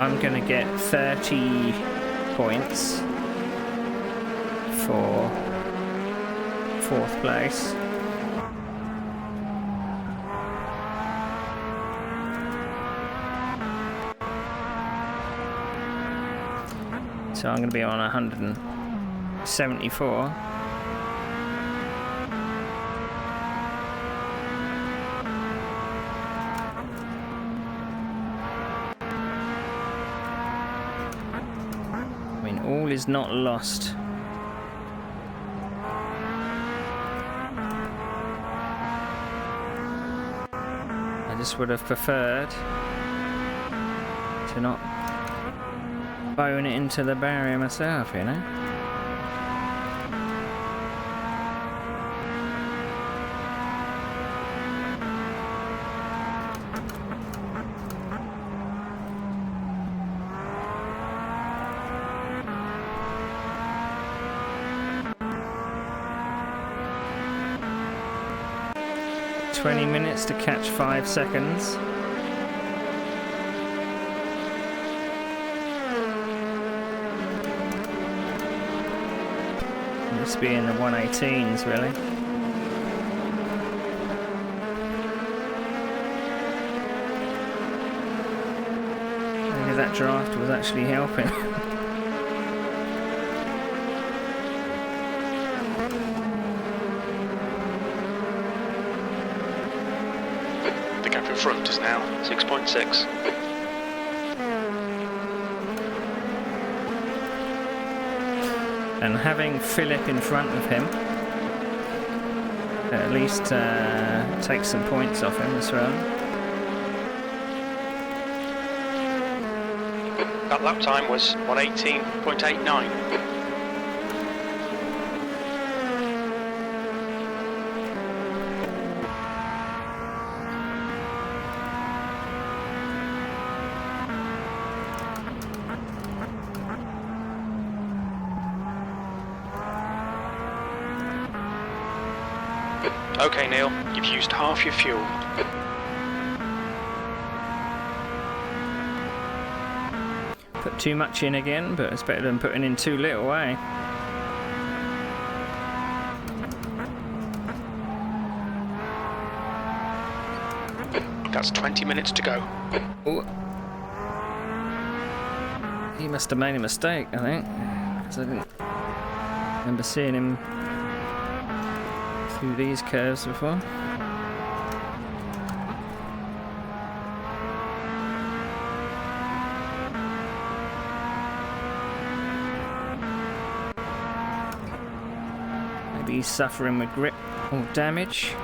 I'm going to get 30 points for 4th place. So I'm going to be on 174. I mean, all is not lost. I just would have preferred to not bone it into the barrier myself, you know? "20 minutes to catch 5 seconds. Must be in the 118s, really. Maybe that draft was actually helping. The gap in front is now 6.6. And having Philip in front of him at least takes some points off him as well. That lap time was 1:18.89. Okay, Neil, you've used half your fuel. Put too much in again, but it's better than putting in too little, eh? That's 20 minutes to go. Ooh. He must have made a mistake, I think, because I didn't remember seeing him through these curves before. Maybe he's suffering with grip or damage.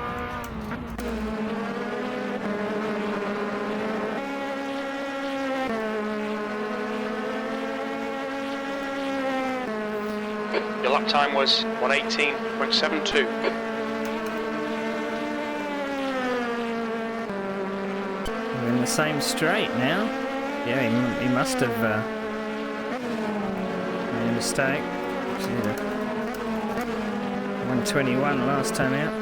Your lap time was 1:18.72. We're in the same straight now. Yeah, he must have made a mistake. 1:21 last time out.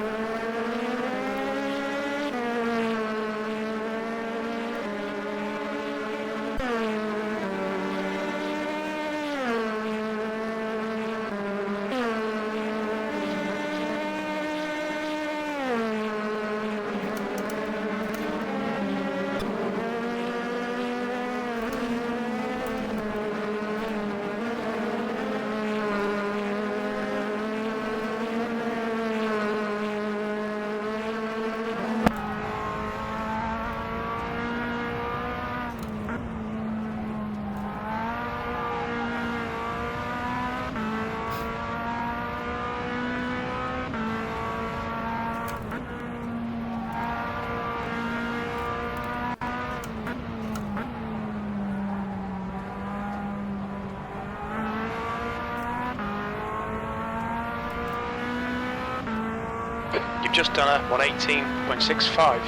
You've just done a 1:18.65.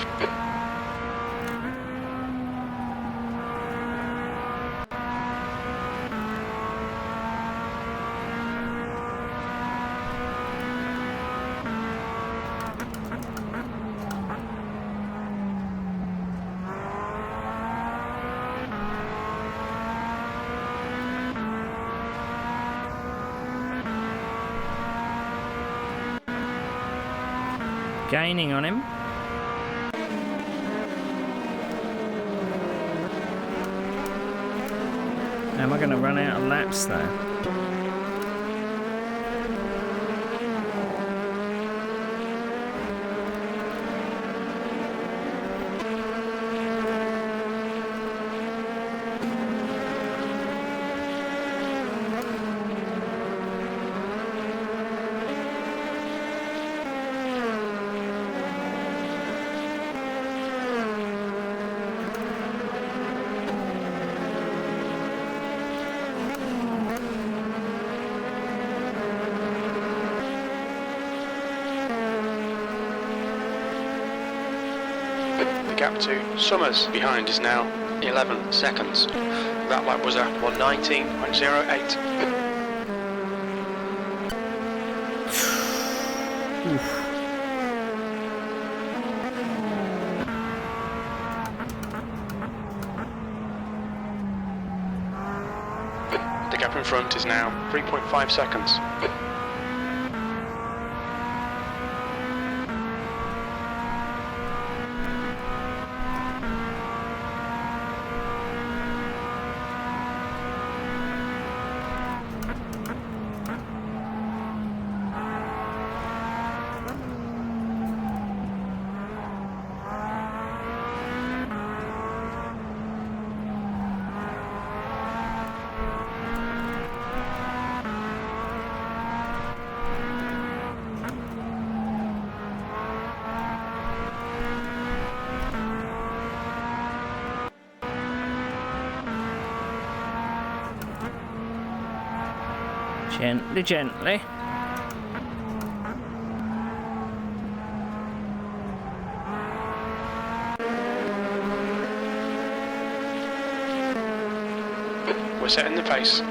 Gaining on him. Am I going to run out of laps though? The gap to Summers behind is now 11 seconds. That lap was a 1:19.08. The gap in front is now 3.5 seconds. Gently, gently. We're setting the pace.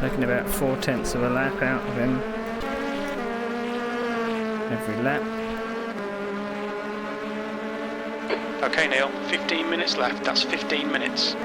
Taking about 4/10 of a lap out of him every lap. Okay, Neil, 15 minutes left. That's 15 minutes.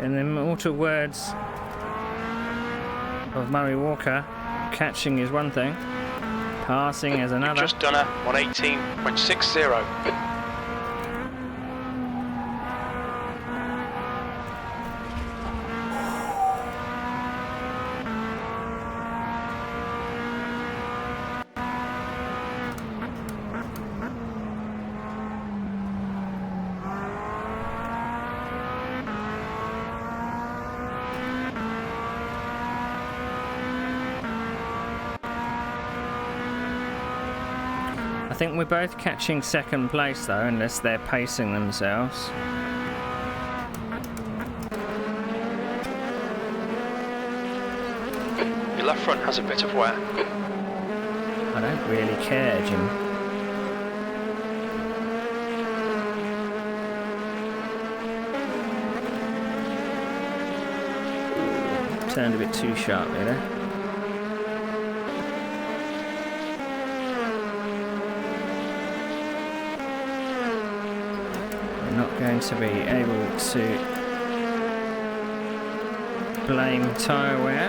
In the immortal words of Murray Walker, catching is one thing, passing is another. Just done a 118.60. I think we're both catching second place though, unless they're pacing themselves. Your left front has a bit of wear. I don't really care, Jim. Turned a bit too sharply there. Not going to be able to blame tyre wear.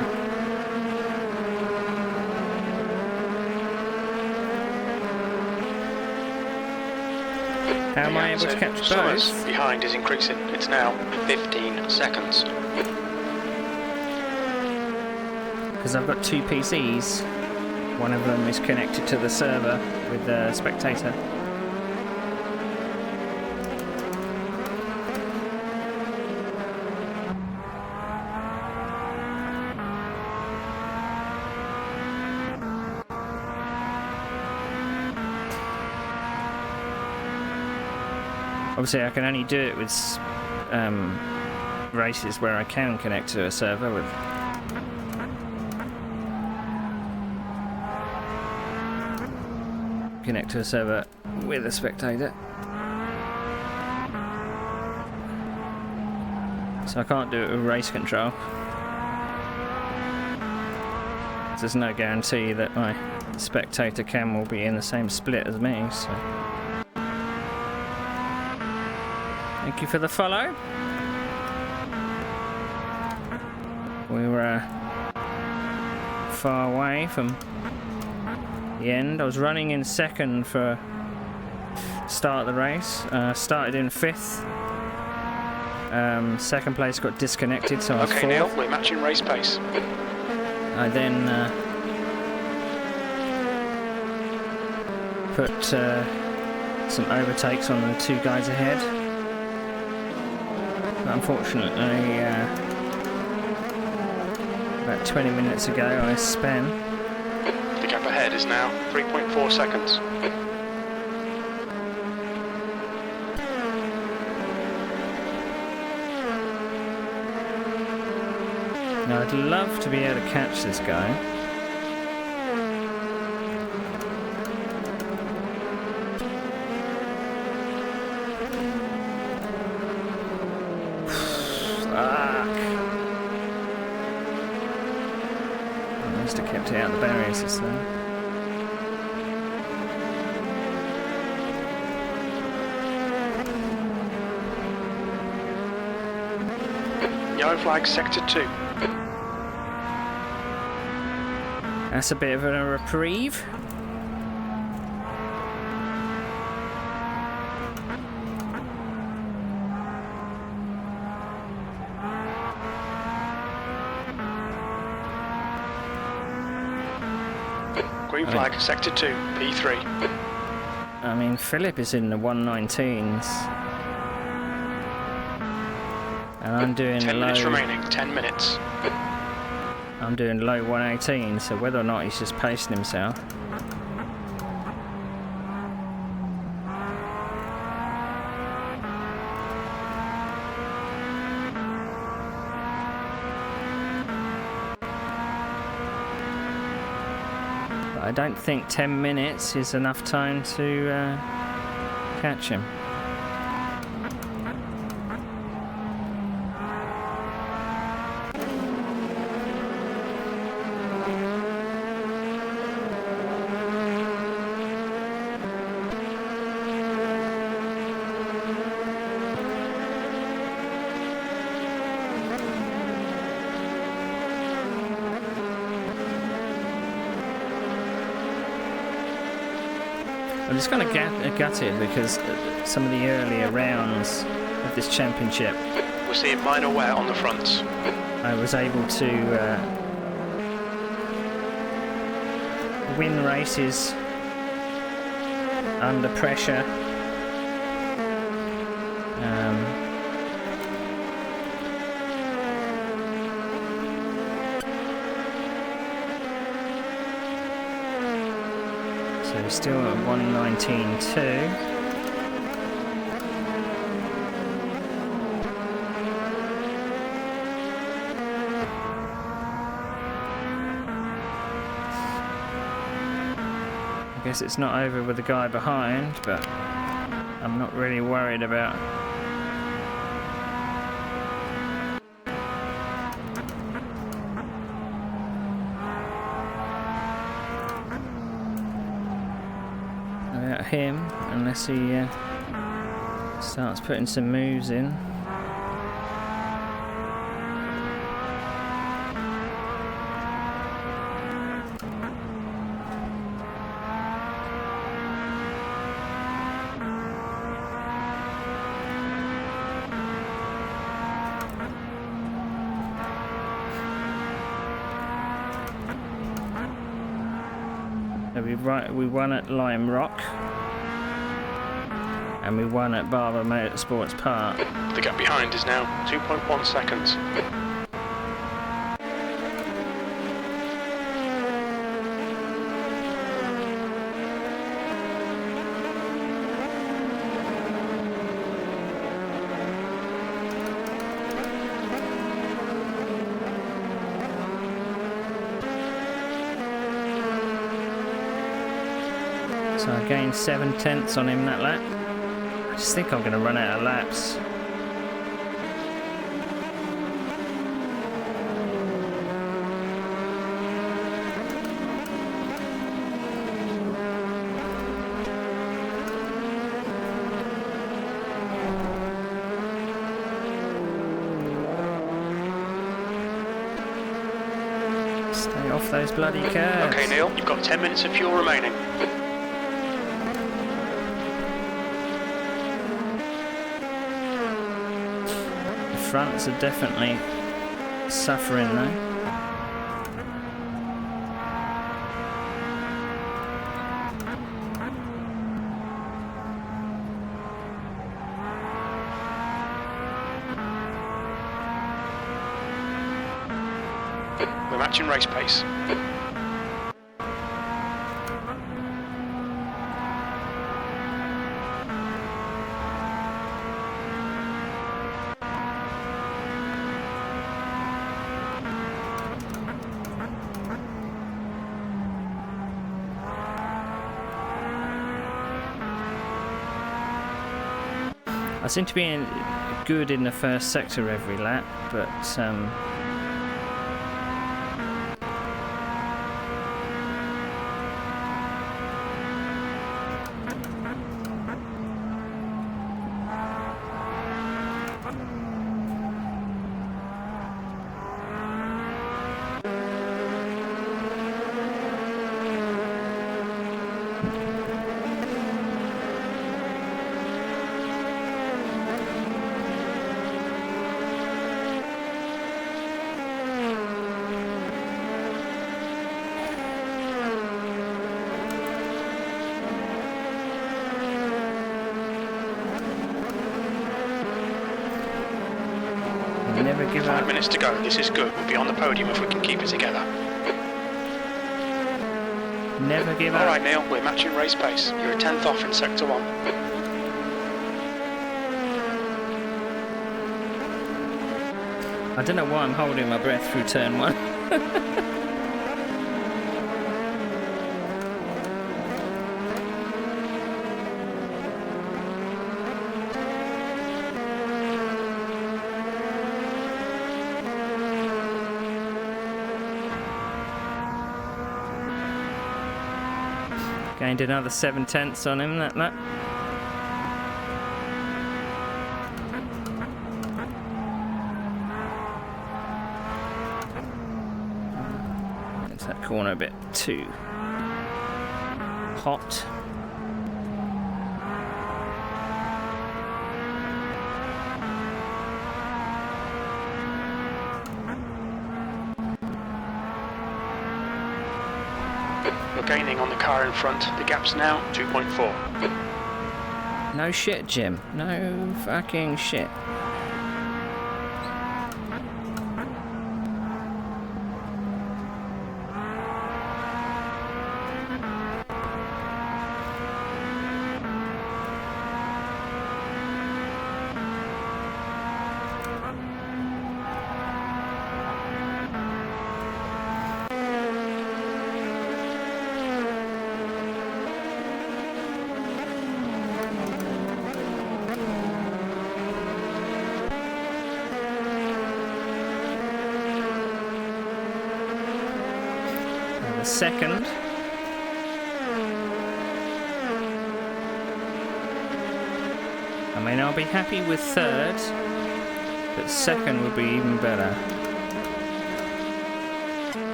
How am I able to catch Summers both? behind is increasing. It's now 15 seconds. Because I've got two PCs. One of them is connected to the server with the spectator. Obviously, I can only do it with races where I can connect to a server with. Connect to a server with a spectator. So I can't do it with race control. There's no guarantee that my spectator cam will be in the same split as me, so. Thank you for the follow. We were far away from the end. I was running in second for start of the race. Started in 5th. Second place got disconnected, so I was 4th. Okay, Neil, we're matching race pace. I then put some overtakes on the two guys ahead. But unfortunately, about 20 minutes ago, I span. The gap ahead is now 3.4 seconds. Now, I'd love to be able to catch this guy. I must have kept it out of the barriers this time. Yellow flag, sector 2. That's a bit of a reprieve. Green flag, sector 2, P3. I mean, Philip is in the 119s. And I'm doing 10 low. minutes remaining, 10 minutes. I'm doing low 118, so whether or not he's just pacing himself. But I don't think 10 minutes is enough time to catch him. I'm just kind of gutted because some of the earlier rounds of this championship, We're seeing minor wear on the fronts. I was able to win races under pressure. So still at 119.2. I guess it's not over with the guy behind, but I'm not really worried about. About him, unless he starts putting some moves in. We won at Lime Rock, and we won at Barber Motorsports Park. The gap behind is now 2.1 seconds. So I gained 7/10 on him that lap. I just think I'm going to run out of laps. Stay off those bloody curves. Okay, Neil, you've got 10 minutes of fuel remaining. Fronts are definitely suffering though. We're matching race pace. I seem to be good in the first sector every lap, but Never give 5 up. minutes to go. This is good. We'll be on the podium if we can keep it together. Never give up. All right, Neil, we're matching race pace. You're a 10th off in sector 1. I don't know why I'm holding my breath through turn 1. Gained another 7/10 on him, that. It's that corner a bit too hot. You're gaining on the car in front. The gap's now 2.4. No shit, Jim. No fucking shit. Second. I mean, I'll be happy with third, but second would be even better.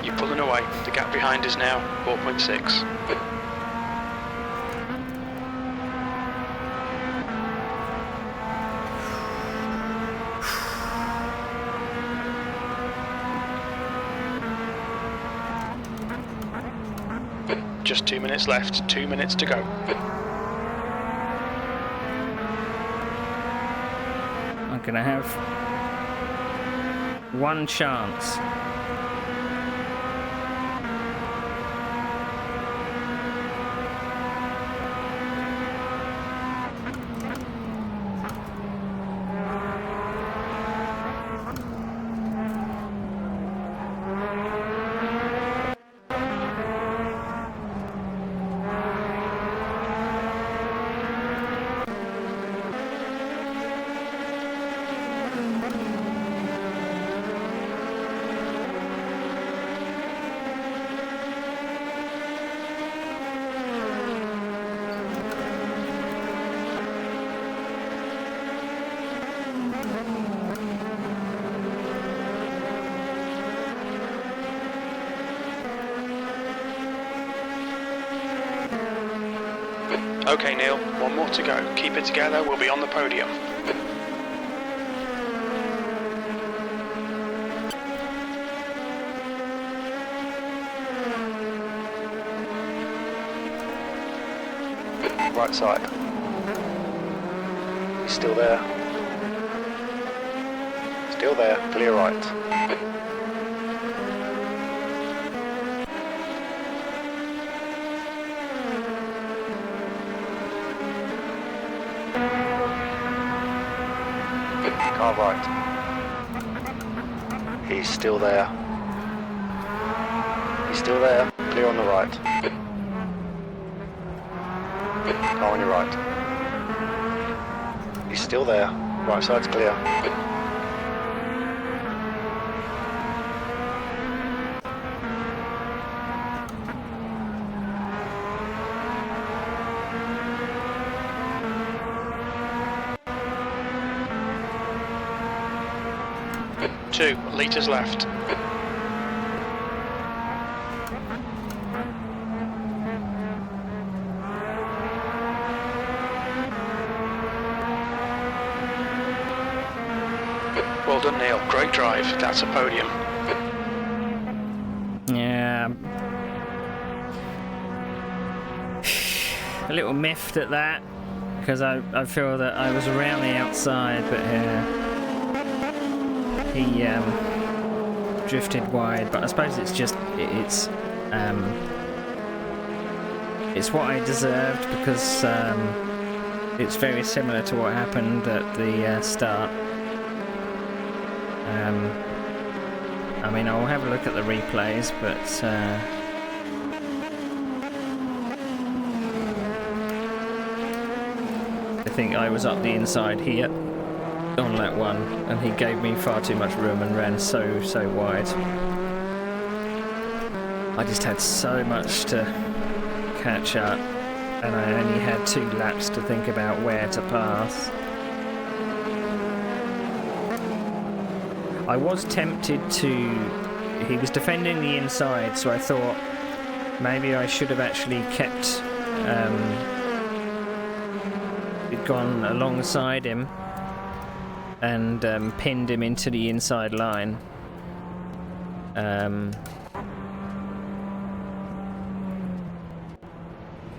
You're pulling away. The gap behind is now 4.6. Just 2 minutes left. 2 minutes to go. I'm gonna have one chance. Okay, Neil, one more to go. Keep it together, we'll be on the podium. Right side. He's still there. Still there, clear right. Car right. He's still there. He's still there, clear on the right. Car on your right. He's still there, right side's clear. 2 litres left. Well done, Neil. Great drive. That's a podium. Yeah. A little miffed at that, because I feel that I was around the outside, but he drifted wide. But I suppose it's just it's what I deserved, because it's very similar to what happened at the start. I mean, I'll have a look at the replays, but I think I was up the inside here on lap 1, and he gave me far too much room and ran so wide. I just had so much to catch up, and I only had 2 laps to think about where to pass. I was tempted to... He was defending the inside, so I thought maybe I should have actually kept... gone alongside him and pinned him into the inside line.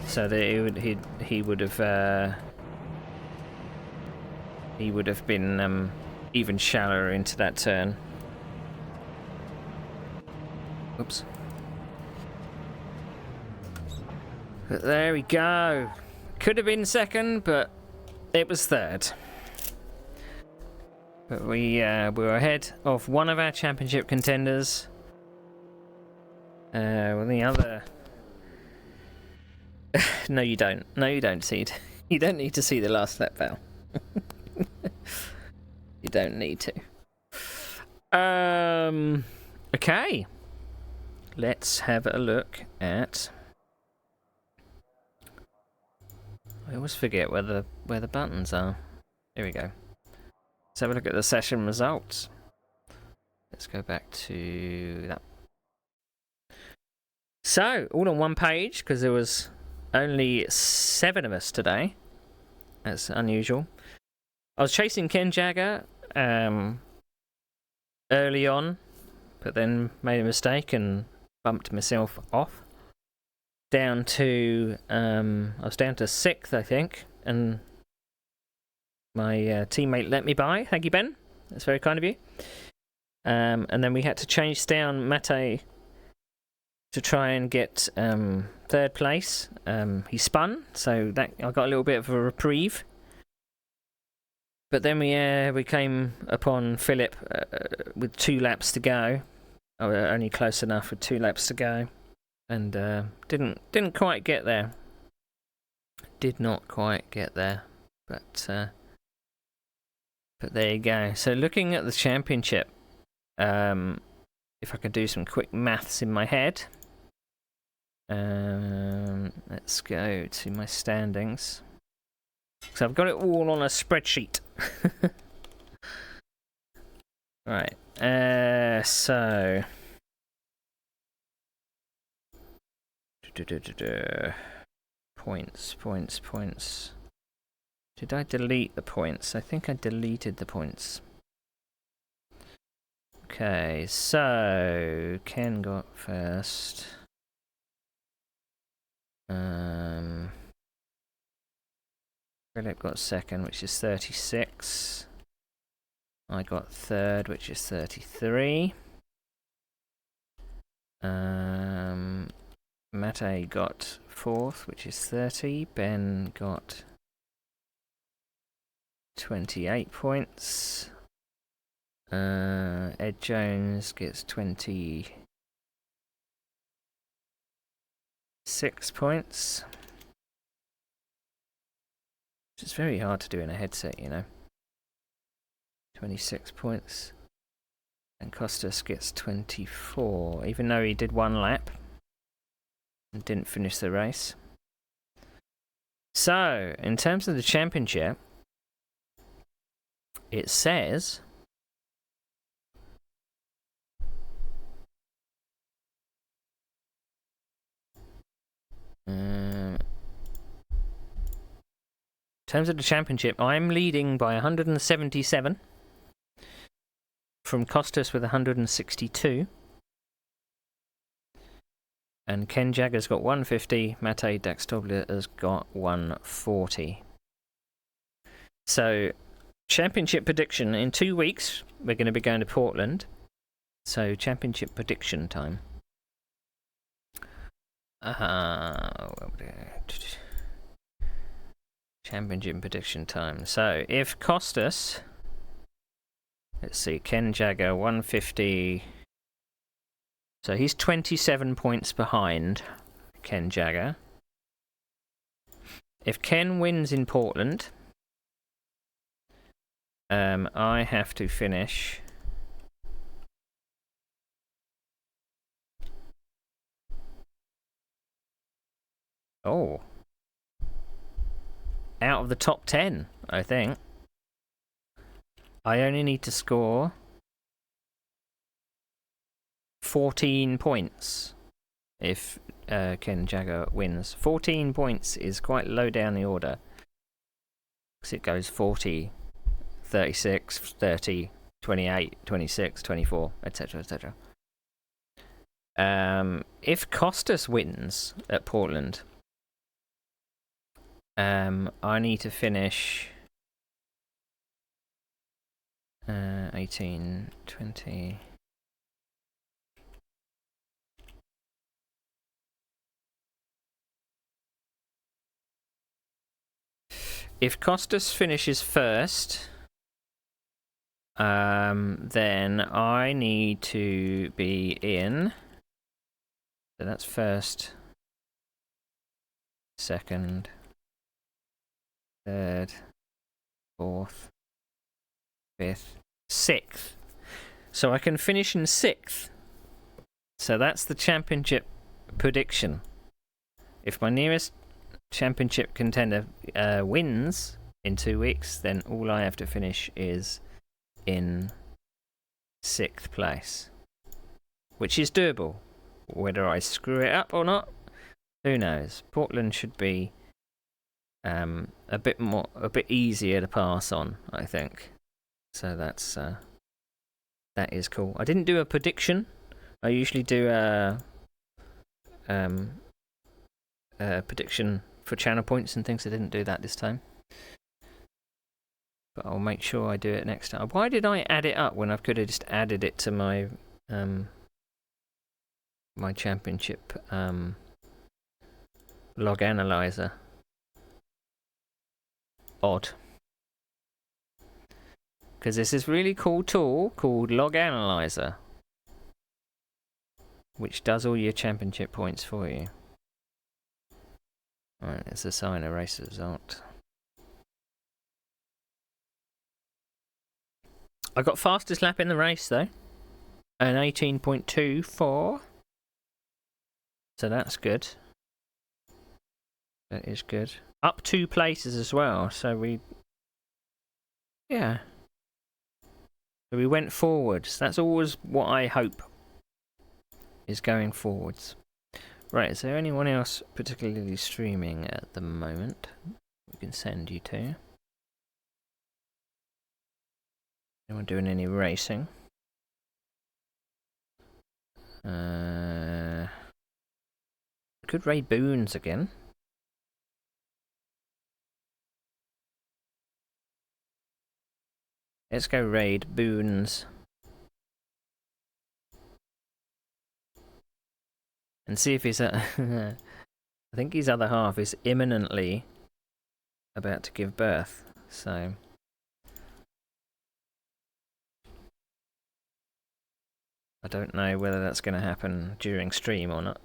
So that he would have been even shallower into that turn. Oops. But there we go. Could have been second, but it was third. But we were ahead of one of our championship contenders. Well, the other... No, you don't. No, you don't see it. You don't need to see the last lap, Val. You don't need to. Okay. Let's have a look at... I always forget where the buttons are. Here we go. Let's have a look at the session results. Let's go back to that. So, all on one page, because there was only 7 of us today. That's unusual. I was chasing Ken Jagger early on, but then made a mistake and bumped myself off. Down to I was down to 6th, I think, and my teammate let me by. Thank you, Ben. That's very kind of you. And then we had to chase down Mate to try and get 3rd place. He spun, so that I got a little bit of a reprieve. But then we came upon Philip with 2 laps to go. Oh, only close enough with 2 laps to go. And didn't quite get there. Did not quite get there, but there you go. So looking at the championship, if I could do some quick maths in my head, let's go to my standings. So I've got it all on a spreadsheet. Right. So. Points. Did I delete the points? I think I deleted the points. Okay, so Ken got first. Philip got second, which is 36. I got third, which is 33. Mate got 4th, which is 30. Ben got 28 points. Ed Jones gets 26 points. Which is very hard to do in a headset, you know. 26 points. And Costas gets 24, even though he did 1 lap. And didn't finish the race. So, in terms of the championship, it says terms of the championship, I'm leading by 177 from Costas with 162. And Ken Jagger's got 150, Matej Daxtobler has got 140. So, championship prediction. In 2 weeks, we're going to be going to Portland. So, championship prediction time. Championship prediction time. So, if Costas... Let's see, Ken Jagger, 150... So he's 27 points behind Ken Jagger. If Ken wins in Portland, I have to finish... Oh. Out of the top 10, I think. I only need to score 14 points if Ken Jagger wins. 14 points is quite low down the order. Because it goes 40, 36, 30, 28, 26, 24, etc., etc. If Costas wins at Portland, I need to finish 18, 20... If Costas finishes first, then I need to be in. So that's first, second, third, fourth, fifth, sixth. So I can finish in sixth. So that's the championship prediction. If my nearest championship contender wins in 2 weeks, then all I have to finish is in sixth place, which is doable. Whether I screw it up or not, who knows? Portland should be a bit easier to pass on, I think. So that is cool. I didn't do a prediction. I usually do a prediction for channel points and things. I didn't do that this time, but I'll make sure I do it next time. Why did I add it up when I could have just added it to my my championship log analyzer? Odd, because there's this really cool tool called Log Analyzer, which does all your championship points for you. Right, let's assign a race result. I got fastest lap in the race though, an 18.24. So that's good. That is good. Up 2 places as well. So yeah. So we went forwards. That's always what I hope, is going forwards. Right, is there anyone else particularly streaming at the moment we can send you to? Anyone doing any racing? Could raid Boons again. Let's go raid Boons. And see if he's I think his other half is imminently about to give birth, so I don't know whether that's going to happen during stream or not.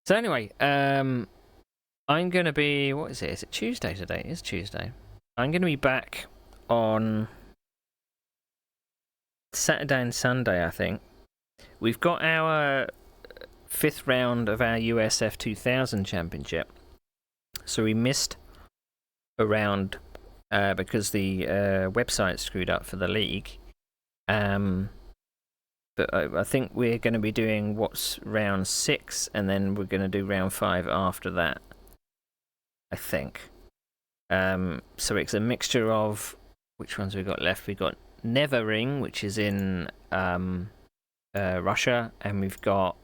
So anyway, I'm going to be... What is it? Is it Tuesday today? It is Tuesday. I'm going to be back on Saturday and Sunday, I think. We've got our 5th round of our USF 2000 championship. So we missed a round because the website screwed up for the league. But I think we're going to be doing what's round 6, and then we're going to do round 5 after that. I think. So it's a mixture of, which ones we got left? We got Nevering, which is in Russia, and we've got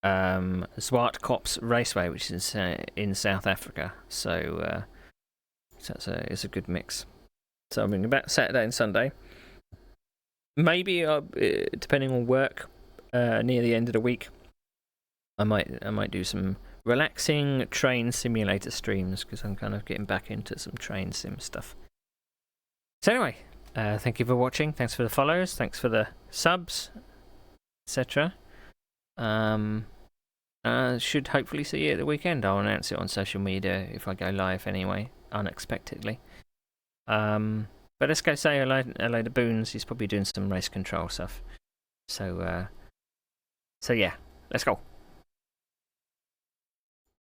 Zwartkops Raceway, which is in South Africa. So it's a good mix. So I mean, about Saturday and Sunday. Maybe depending on work, near the end of the week, I might do some relaxing train simulator streams because I'm kind of getting back into some train sim stuff. So anyway, thank you for watching. Thanks for the follows. Thanks for the subs, etc. Should hopefully see you at the weekend. I'll announce it on social media if I go live anyway, unexpectedly. But let's go say hello to Boons. He's probably doing some race control stuff. So yeah, let's go.